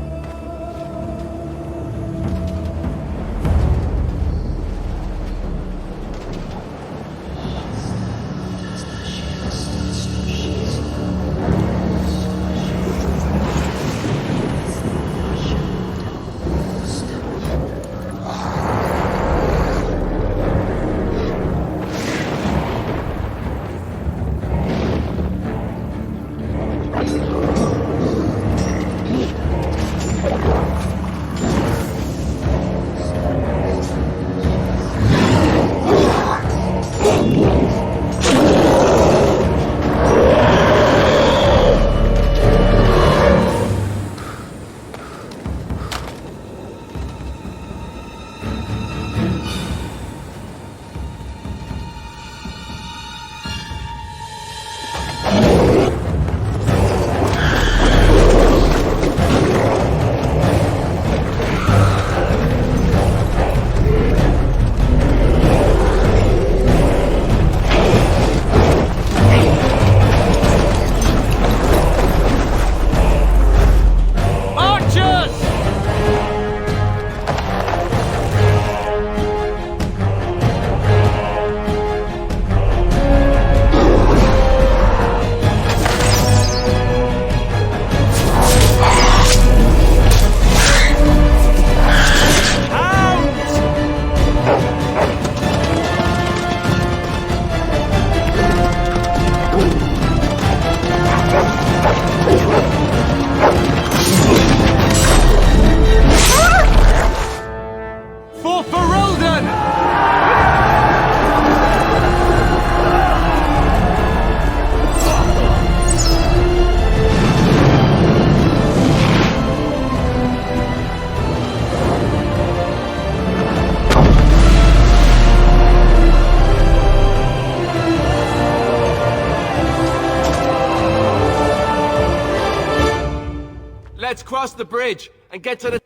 Let's cross the bridge and get to the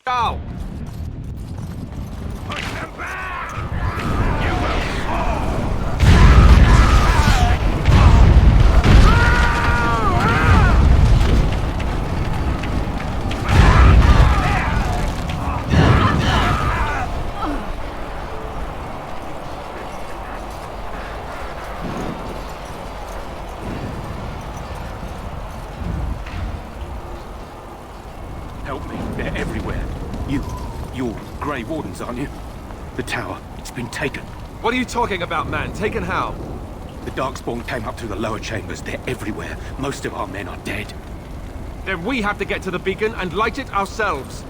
town. Help me. They're everywhere. You're Gray Wardens, aren't you? The tower, it's been taken. What are you talking about, man? Taken how? The Darkspawn came up through the lower chambers. They're everywhere. Most of our men are dead. Then we have to get to the beacon and light it ourselves.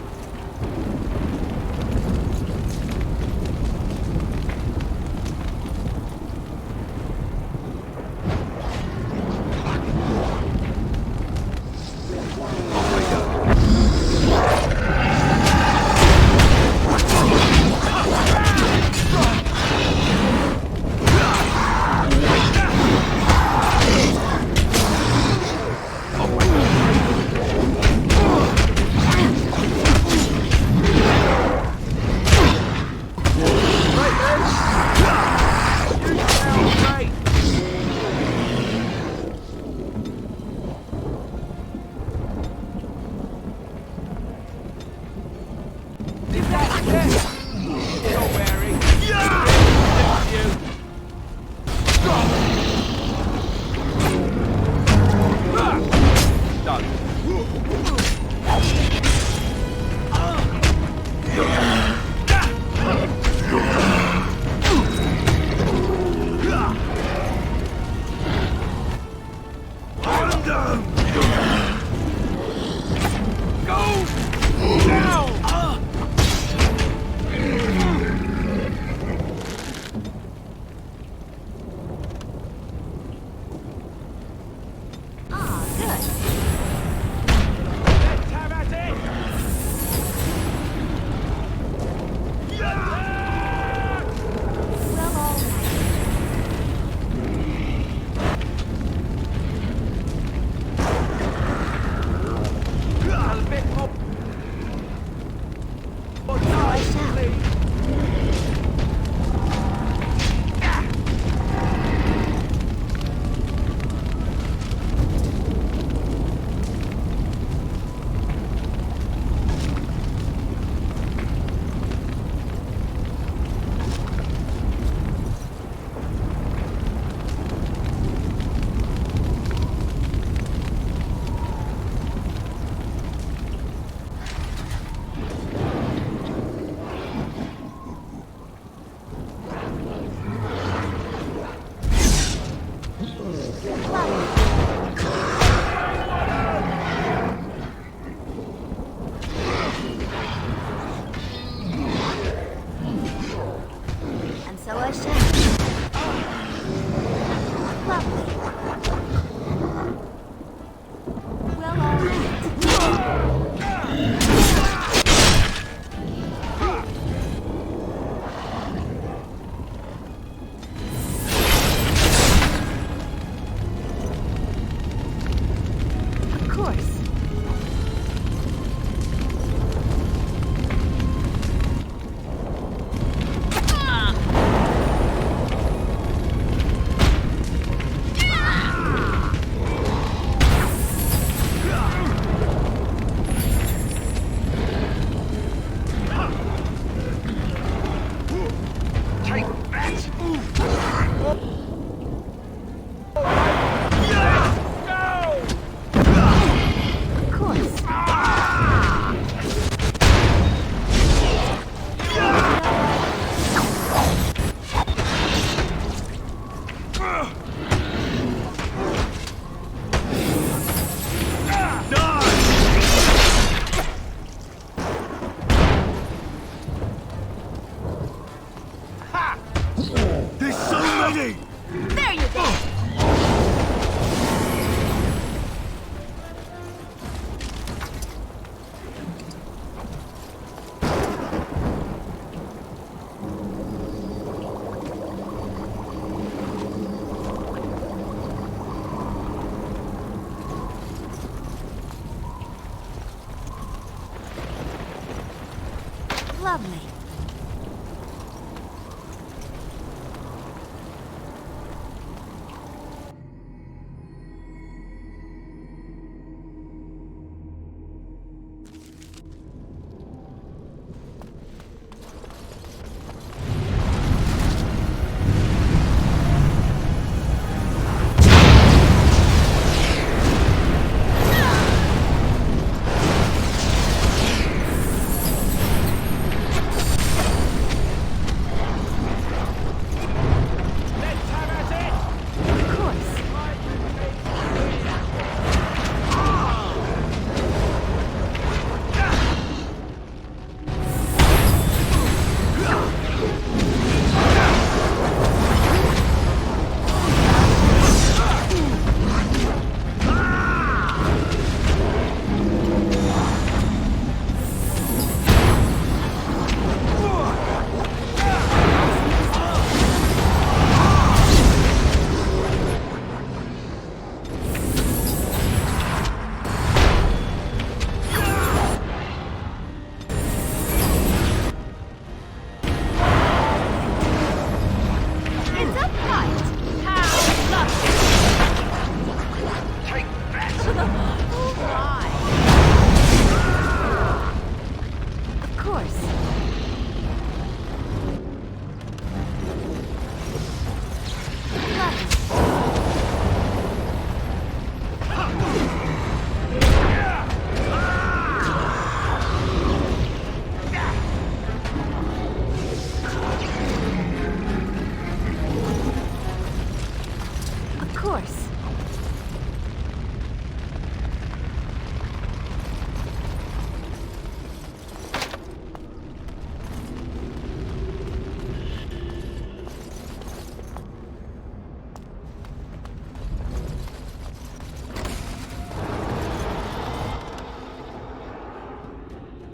Lovely.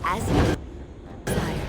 As you desire.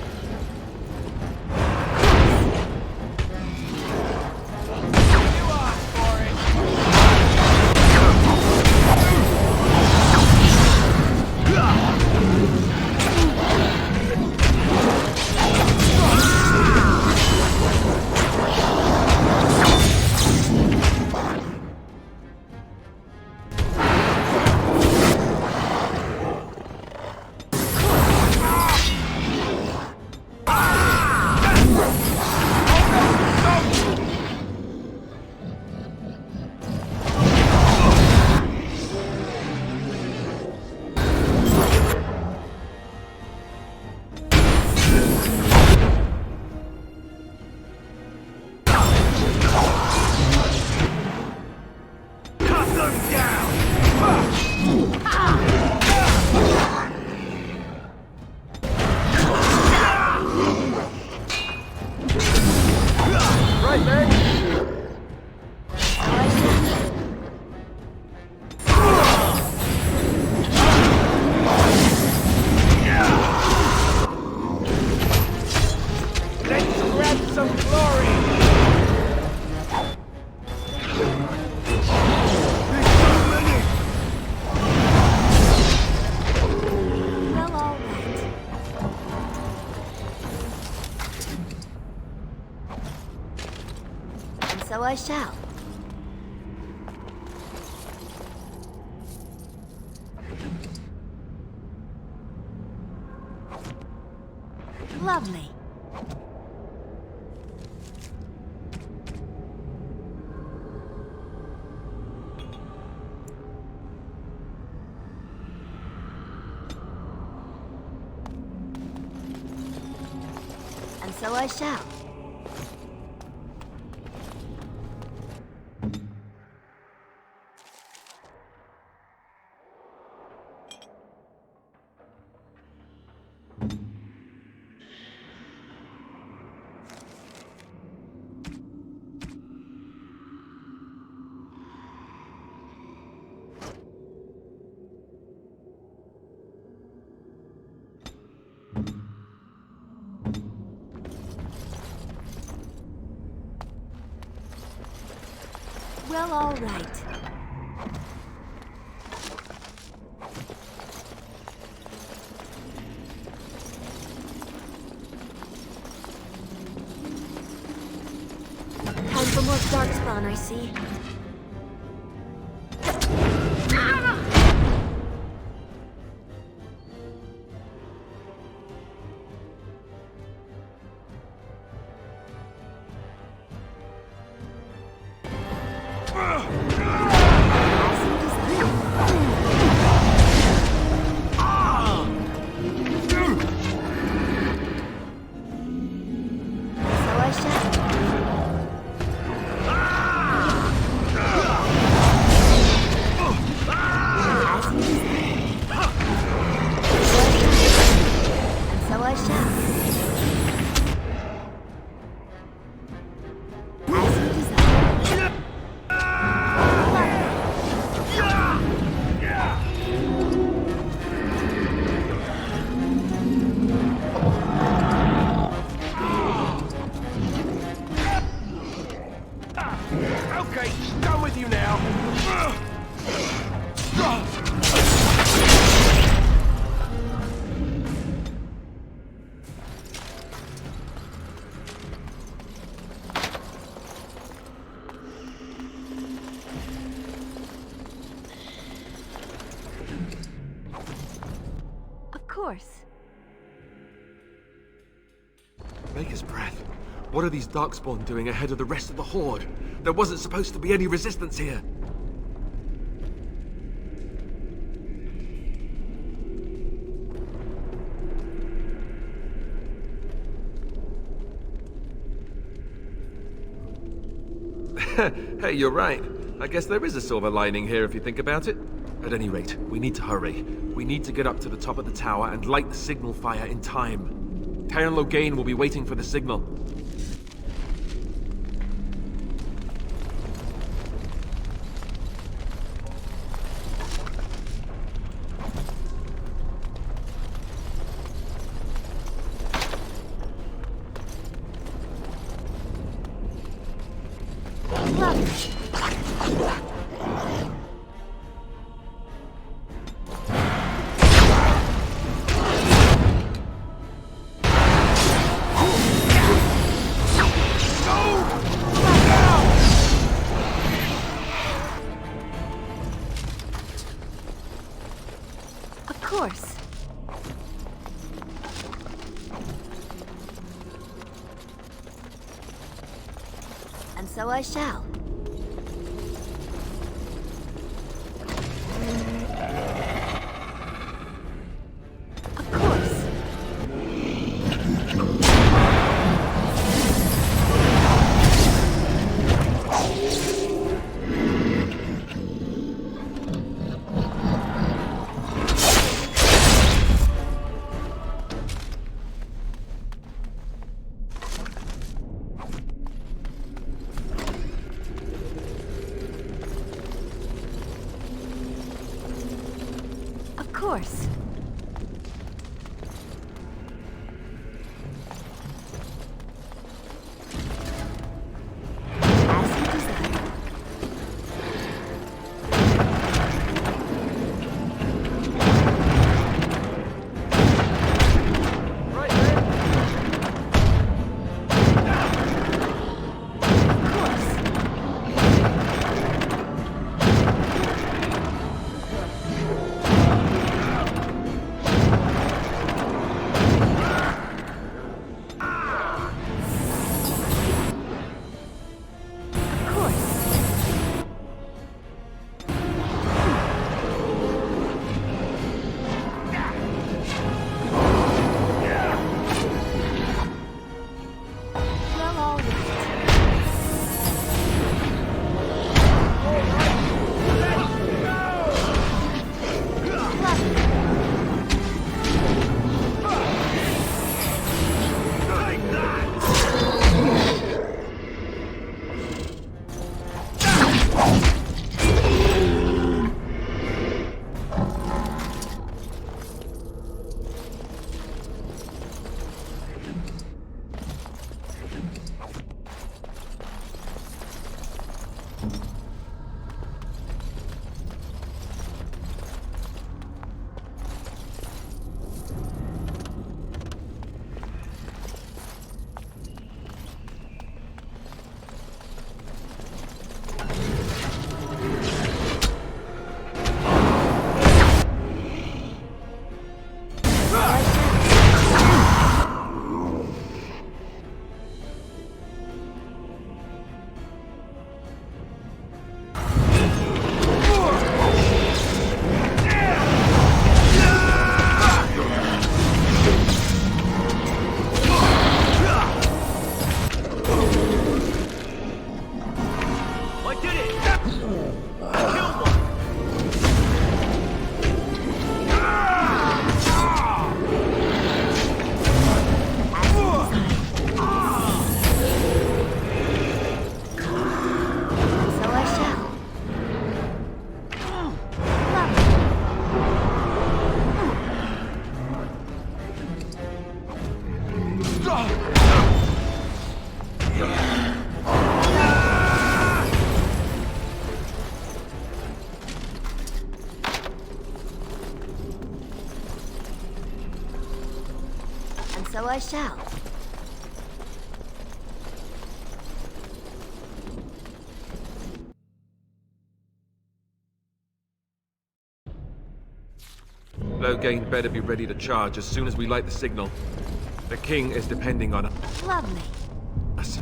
So I shall. Lovely. And so I shall. Well, all right. Darkspawn, I see. Okay, done with you now. Of course. Maker's breath. What are these Darkspawn doing ahead of the rest of the Horde? There wasn't supposed to be any resistance here. Hey, you're right. I guess there is a silver lining here if you think about it. At any rate, we need to hurry. We need to get up to the top of the tower and light the signal fire in time. Taron Loghain will be waiting for the signal. Of course. And so I shall. Of course. Of course. As you desire. So I shall. Loghain better be ready to charge as soon as we light the signal. The king is depending on Lovely. us.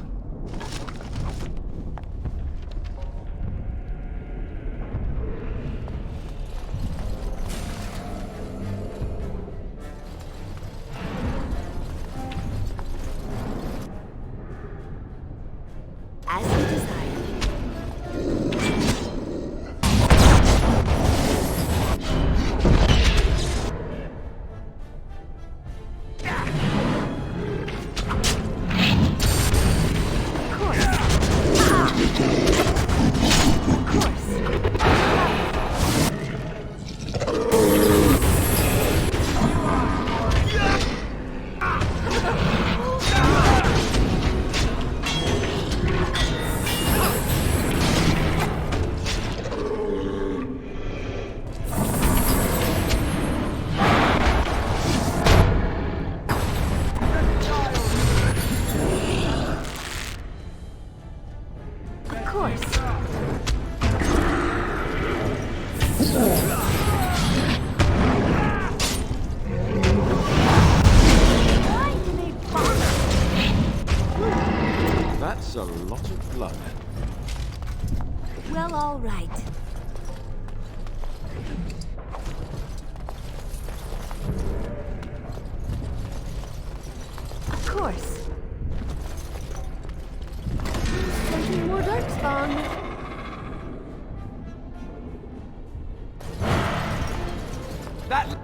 As you desire. That's a lot of blood. Well, all right. Of course. Something more darkspawn. That...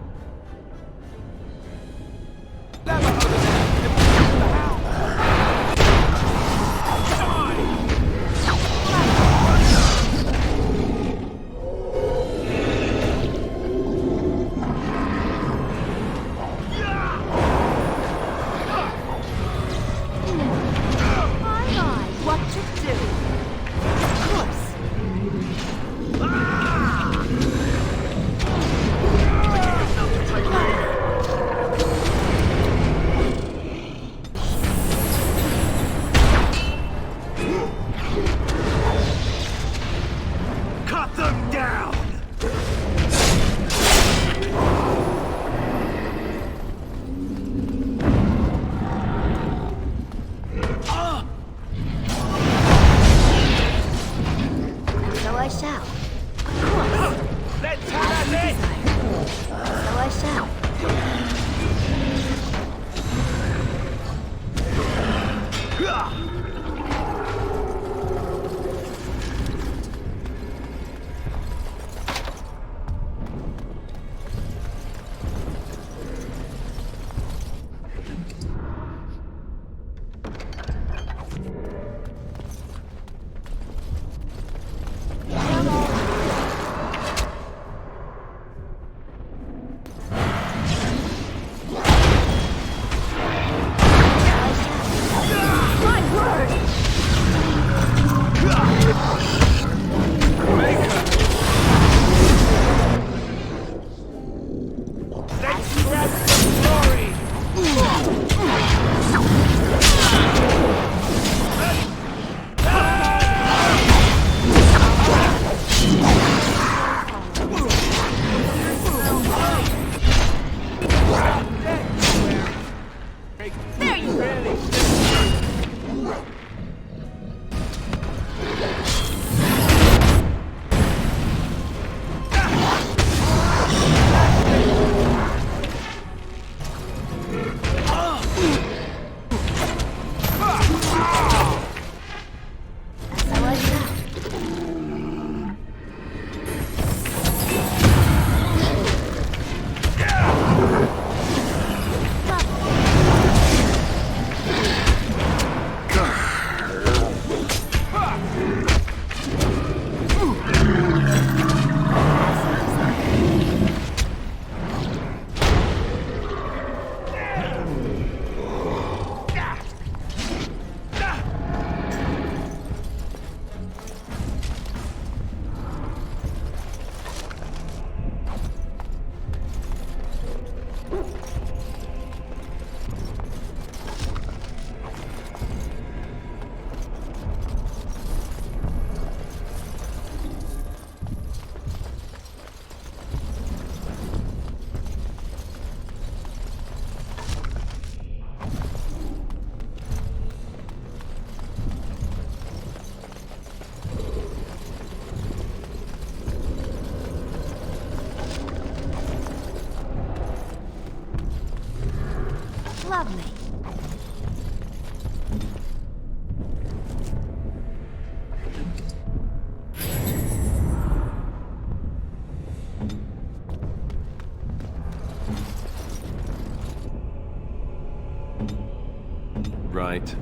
Right.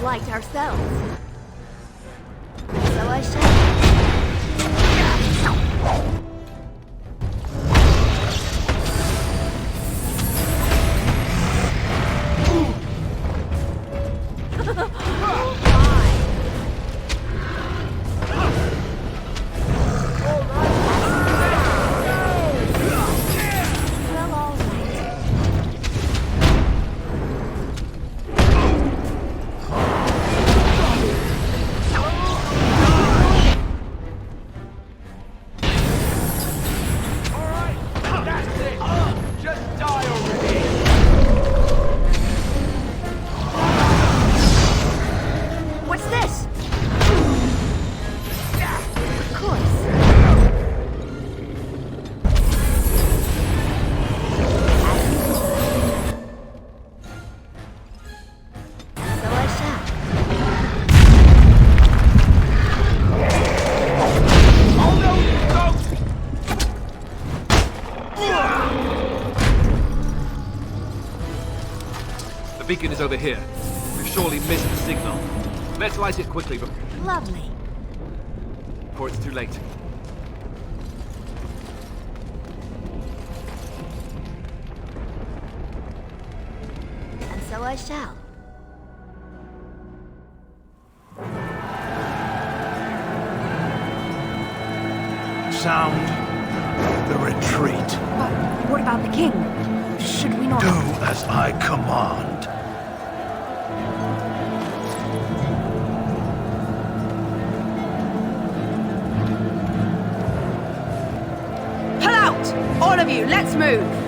Light ourselves. So I shall. The beacon is over here. We've surely missed the signal. Let's light it quickly Lovely. before it's too late. And so I shall. Sound the retreat. But what about the king? Should we not... Do as I command. Pull out! All of you, let's move!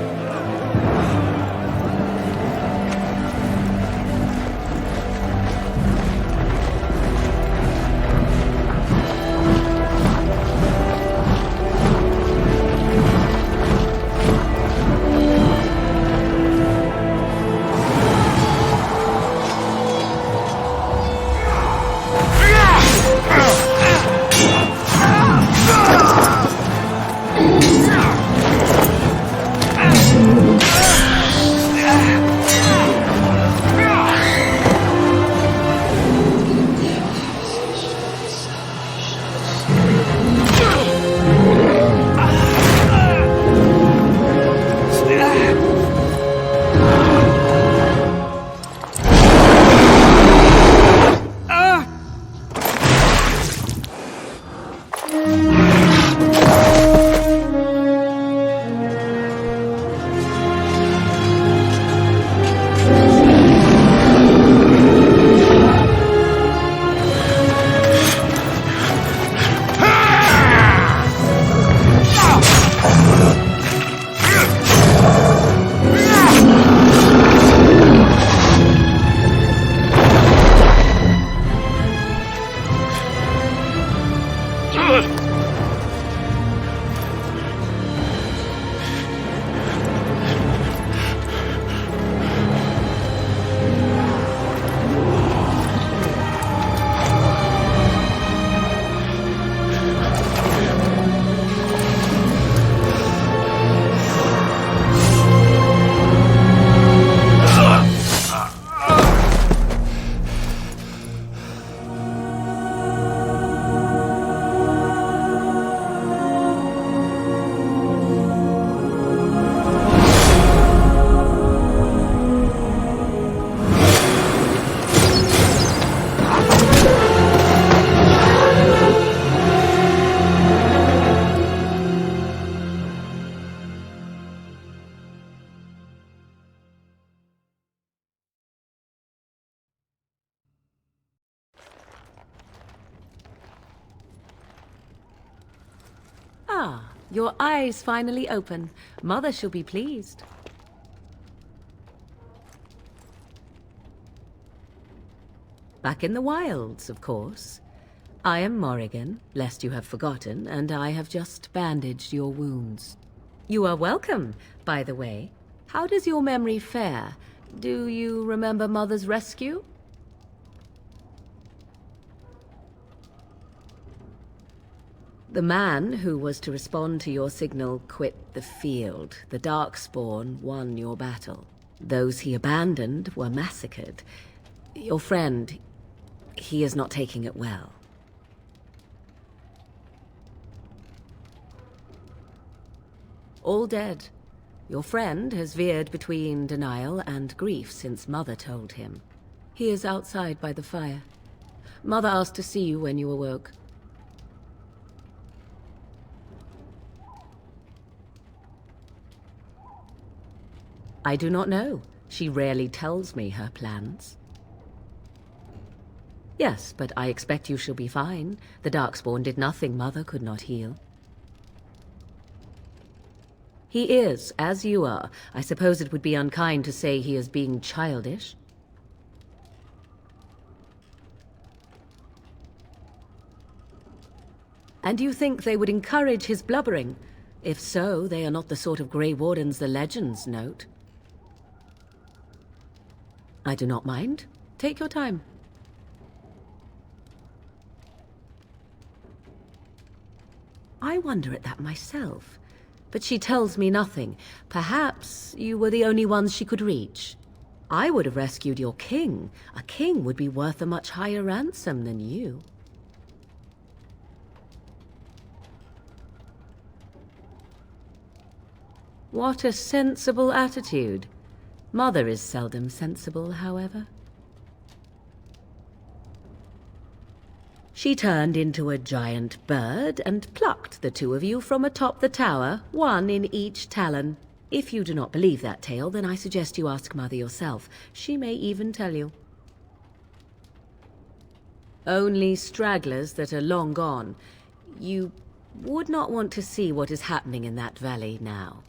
your eyes finally open. Mother shall be pleased. Back in the wilds, of course. I am Morrigan, lest you have forgotten, and I have just bandaged your wounds. You are welcome, by the way. How does your memory fare? Do you remember Mother's rescue? The man who was to respond to your signal quit the field. The Darkspawn won your battle. Those he abandoned were massacred. Your friend, he is not taking it well. All dead. Your friend has veered between denial and grief since Mother told him. He is outside by the fire. Mother asked to see you when you awoke. I do not know. She rarely tells me her plans. Yes, but I expect you shall be fine. The Darkspawn did nothing Mother could not heal. He is, as you are. I suppose it would be unkind to say he is being childish. And you think they would encourage his blubbering? If so, they are not the sort of Gray Wardens the legends note. I do not mind. Take your time. I wonder at that myself. But she tells me nothing. Perhaps you were the only ones she could reach. I would have rescued your king. A king would be worth a much higher ransom than you. What a sensible attitude. Mother is seldom sensible, however. She turned into a giant bird and plucked the two of you from atop the tower, one in each talon. If you do not believe that tale, then I suggest you ask Mother yourself. She may even tell you. Only stragglers that are long gone. You would not want to see what is happening in that valley now.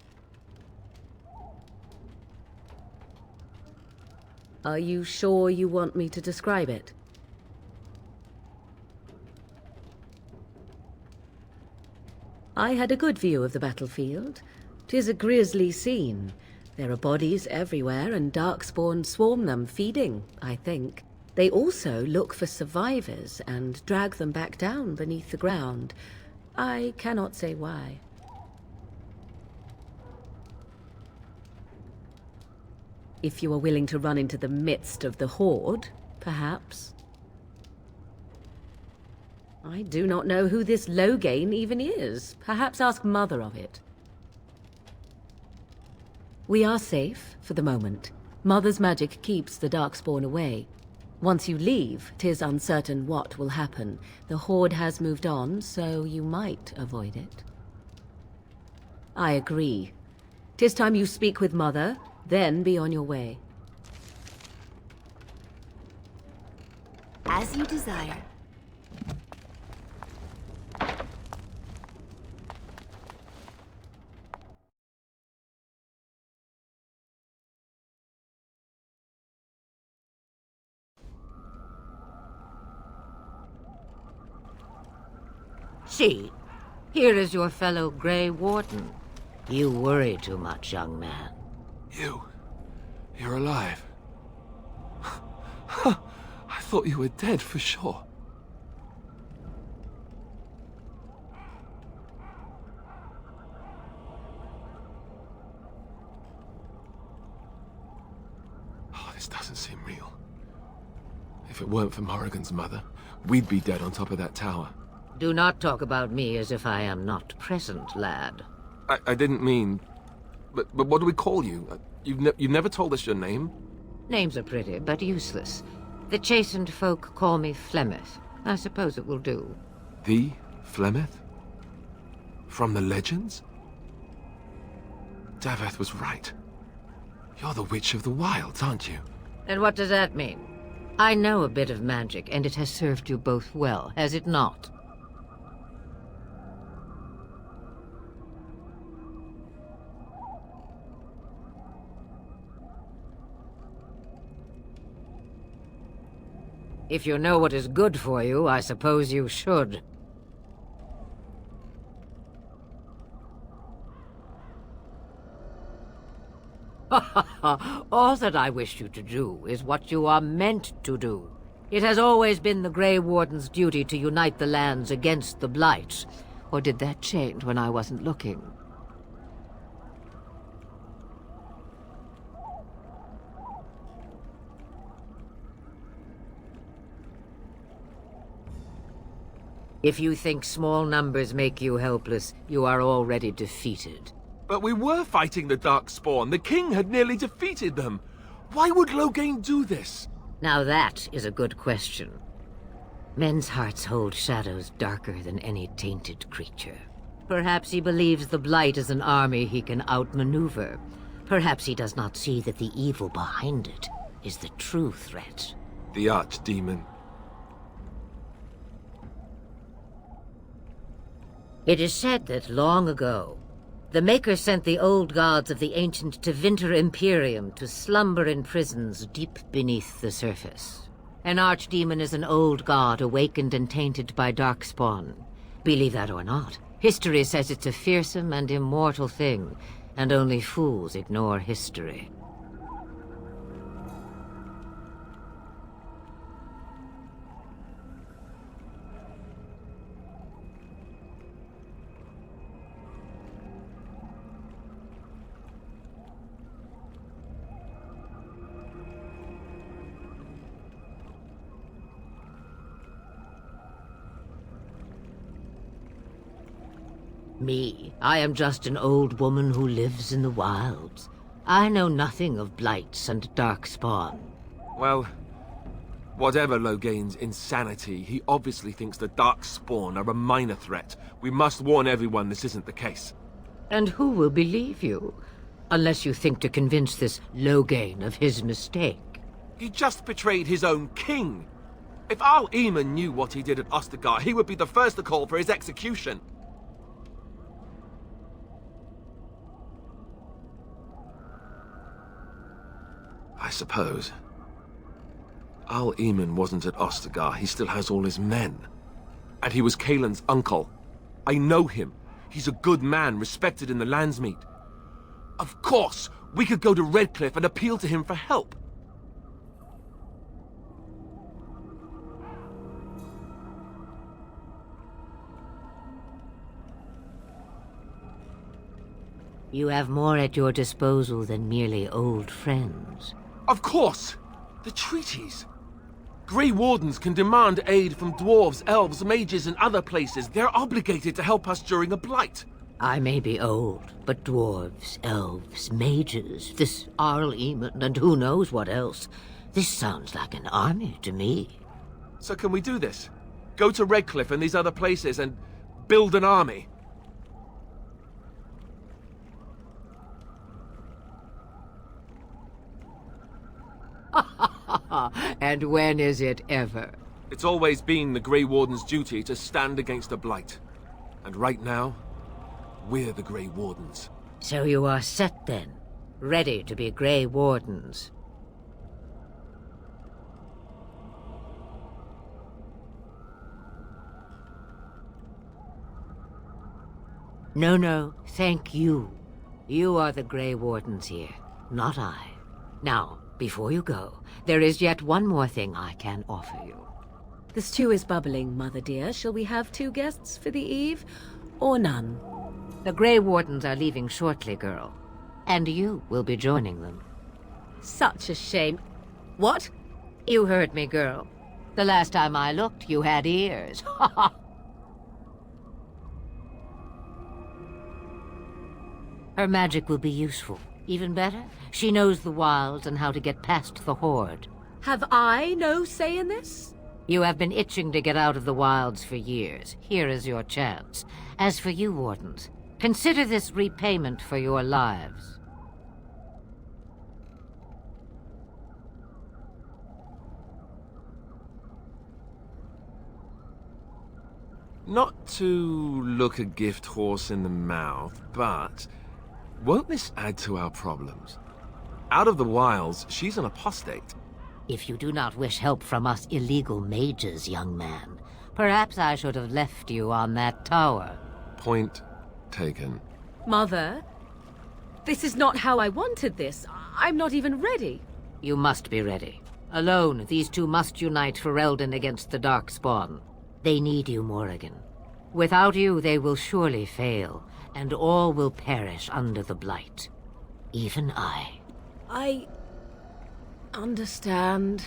Are you sure you want me to describe it? I had a good view of the battlefield. 'Tis a grisly scene. There are bodies everywhere, and Darkspawn swarm them, feeding, I think. They also look for survivors and drag them back down beneath the ground. I cannot say why. If you are willing to run into the midst of the horde, perhaps. I do not know who this Loghain even is. Perhaps ask Mother of it. We are safe, for the moment. Mother's magic keeps the Darkspawn away. Once you leave, 'tis uncertain what will happen. The horde has moved on, so you might avoid it. I agree. 'Tis time you speak with Mother, then be on your way. As you desire. See, here is your fellow Gray Warden. You worry too much, young man. You're alive. I thought you were dead for sure. Oh, this doesn't seem real. If it weren't for Morrigan's mother, we'd be dead on top of that tower. Do not talk about me as if I am not present, lad. I didn't mean... But what do we call you? You've never told us your name? Names are pretty, but useless. The chastened folk call me Flemeth. I suppose it will do. The Flemeth? From the legends? Daveth was right. You're the Witch of the Wilds, aren't you? And what does that mean? I know a bit of magic, and it has served you both well, has it not? If you know what is good for you, I suppose you should. All that I wish you to do is what you are meant to do. It has always been the Grey Warden's duty to unite the lands against the Blight. Or did that change when I wasn't looking? If you think small numbers make you helpless, you are already defeated. But we were fighting the Darkspawn. The king had nearly defeated them. Why would Loghain do this? Now that is a good question. Men's hearts hold shadows darker than any tainted creature. Perhaps he believes the Blight is an army he can outmaneuver. Perhaps he does not see that the evil behind it is the true threat. The Archdemon. It is said that long ago, the Maker sent the old gods of the ancient Tevinter Imperium to slumber in prisons deep beneath the surface. An archdemon is an old god awakened and tainted by Darkspawn. Believe that or not, history says it's a fearsome and immortal thing, and only fools ignore history. Me, I am just an old woman who lives in the wilds. I know nothing of blights and darkspawn. Well, whatever Loghain's insanity, he obviously thinks the Darkspawn are a minor threat. We must warn everyone this isn't the case. And who will believe you? Unless you think to convince this Loghain of his mistake. He just betrayed his own king. If Al Eamon knew what he did at Ostagar, he would be the first to call for his execution. I suppose. Al Eamon wasn't at Ostagar. He still has all his men. And he was Kaelin's uncle. I know him. He's a good man, respected in the Landsmeet. Of course, we could go to Redcliffe and appeal to him for help. You have more at your disposal than merely old friends. Of course! The treaties! Grey Wardens can demand aid from dwarves, elves, mages, and other places. They're obligated to help us during a blight. I may be old, but dwarves, elves, mages, this Arl Eamon, and who knows what else. This sounds like an army to me. So can we do this? Go to Redcliffe and these other places and build an army? And when is it ever? It's always been the Grey Warden's duty to stand against a blight. And right now, we're the Grey Wardens. So you are set then, ready to be Grey Wardens. No, thank you. You are the Grey Wardens here, not I. Now, before you go, there is yet one more thing I can offer you. The stew is bubbling, Mother dear. Shall we have 2 guests for the eve, or none? The Grey Wardens are leaving shortly, girl. And you will be joining them. Such a shame. What? You heard me, girl. The last time I looked, you had ears. Her magic will be useful. Even better, she knows the wilds and how to get past the Horde. Have I no say in this? You have been itching to get out of the wilds for years. Here is your chance. As for you, Wardens, consider this repayment for your lives. Not to look a gift horse in the mouth, but won't this add to our problems? Out of the wilds, she's an apostate. If you do not wish help from us illegal mages, young man, perhaps I should have left you on that tower. Point taken. Mother, this is not how I wanted this. I'm not even ready. You must be ready. Alone, these two must unite for Eldon against the Darkspawn. They need you, Morrigan. Without you, they will surely fail, and all will perish under the Blight. Even I. I understand.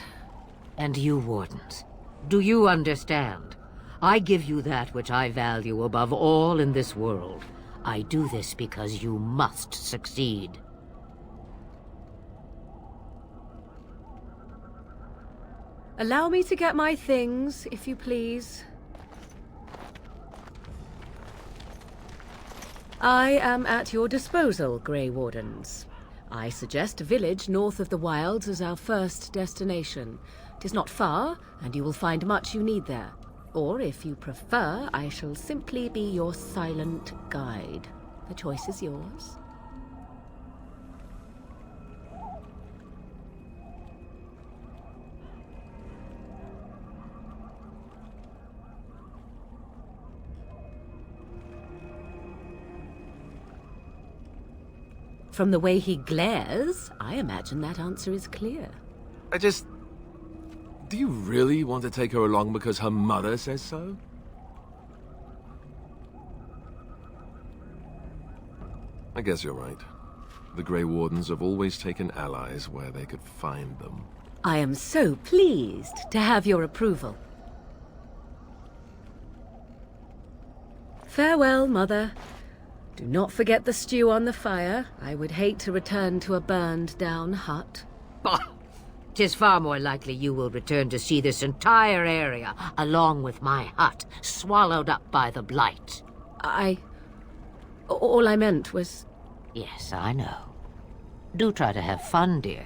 And you, Wardens, do you understand? I give you that which I value above all in this world. I do this because you must succeed. Allow me to get my things, if you please. I am at your disposal, Gray Wardens. I suggest a village north of the Wilds as our first destination. 'Tis not far, and you will find much you need there. Or, if you prefer, I shall simply be your silent guide. The choice is yours. From the way he glares, I imagine that answer is clear. Do you really want to take her along because her mother says so? I guess you're right. The Grey Wardens have always taken allies where they could find them. I am so pleased to have your approval. Farewell, Mother. Do not forget the stew on the fire. I would hate to return to a burned-down hut. Bah! 'Tis far more likely you will return to see this entire area, along with my hut, swallowed up by the Blight. All I meant was... Yes, I know. Do try to have fun, dear.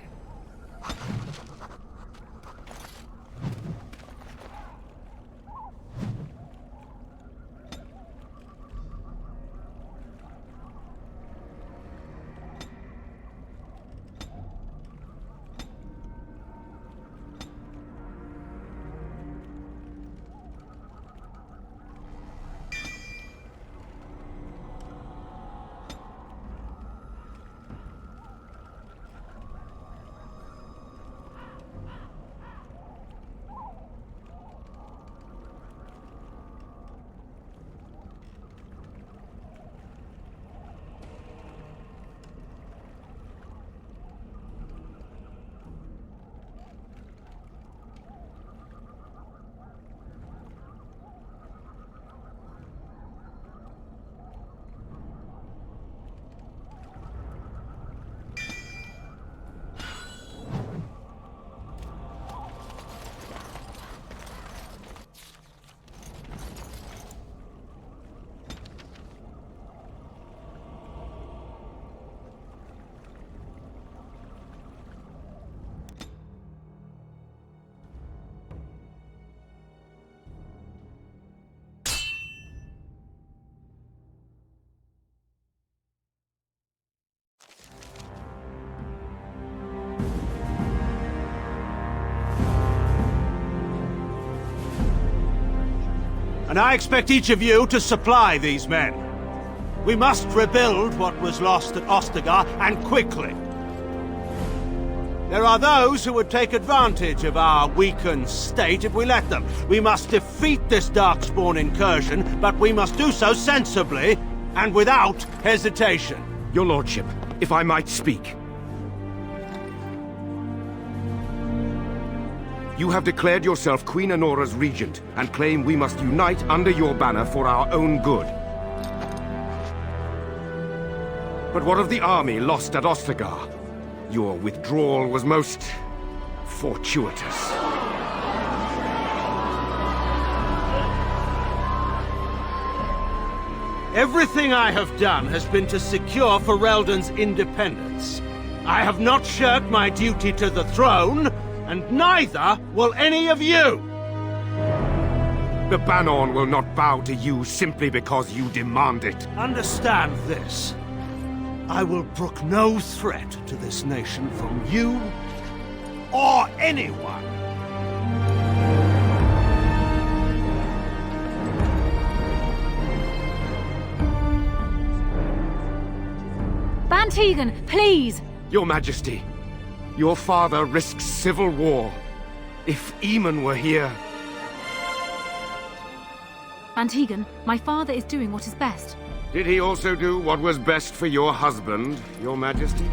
And I expect each of you to supply these men. We must rebuild what was lost at Ostagar, and quickly. There are those who would take advantage of our weakened state if we let them. We must defeat this Darkspawn incursion, but we must do so sensibly and without hesitation. Your lordship, if I might speak. You have declared yourself Queen Honora's regent, and claim we must unite under your banner for our own good. But what of the army lost at Ostagar? Your withdrawal was most fortuitous. Everything I have done has been to secure Ferelden's independence. I have not shirked my duty to the throne, and neither will any of you! The Banon will not bow to you simply because you demand it. Understand this. I will brook no threat to this nation from you or anyone. Bantegan, please! Your Majesty, your father risks civil war. If Eamon were here... Bantegan, my father is doing what is best. Did he also do what was best for your husband, Your Majesty?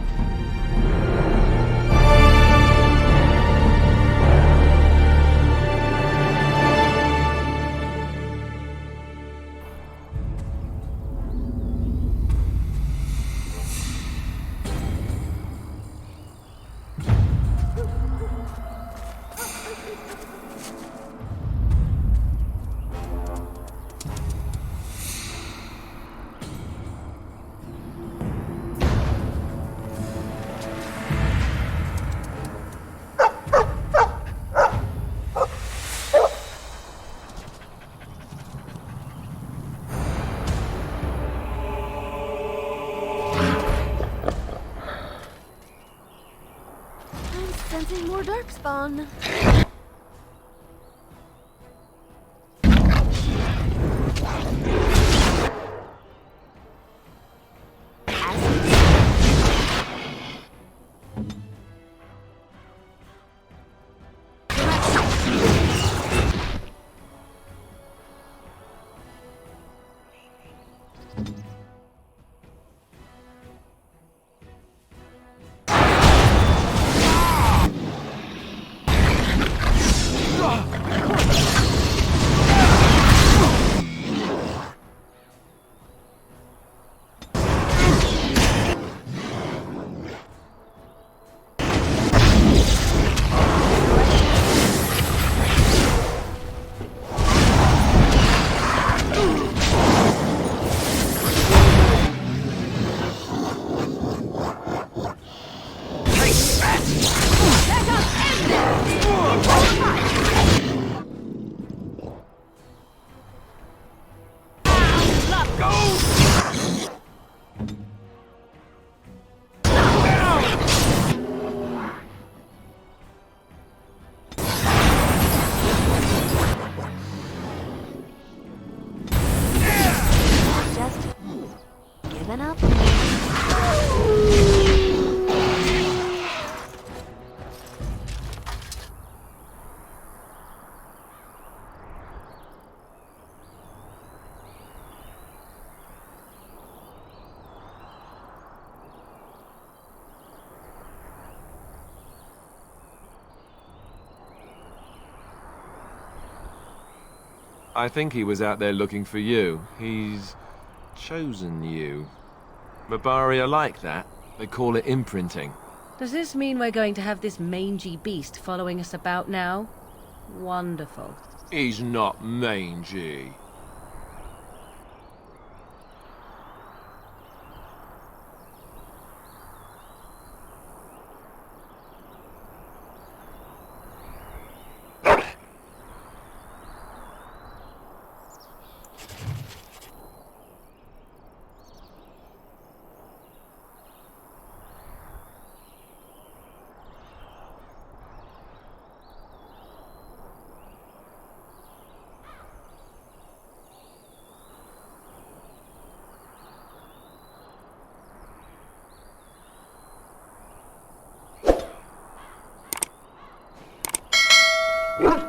Sensing more darkspawn. I think he was out there looking for you. He's chosen you. Mabari are like that. They call it imprinting. Does this mean we're going to have this mangy beast following us about now? Wonderful. He's not mangy. What?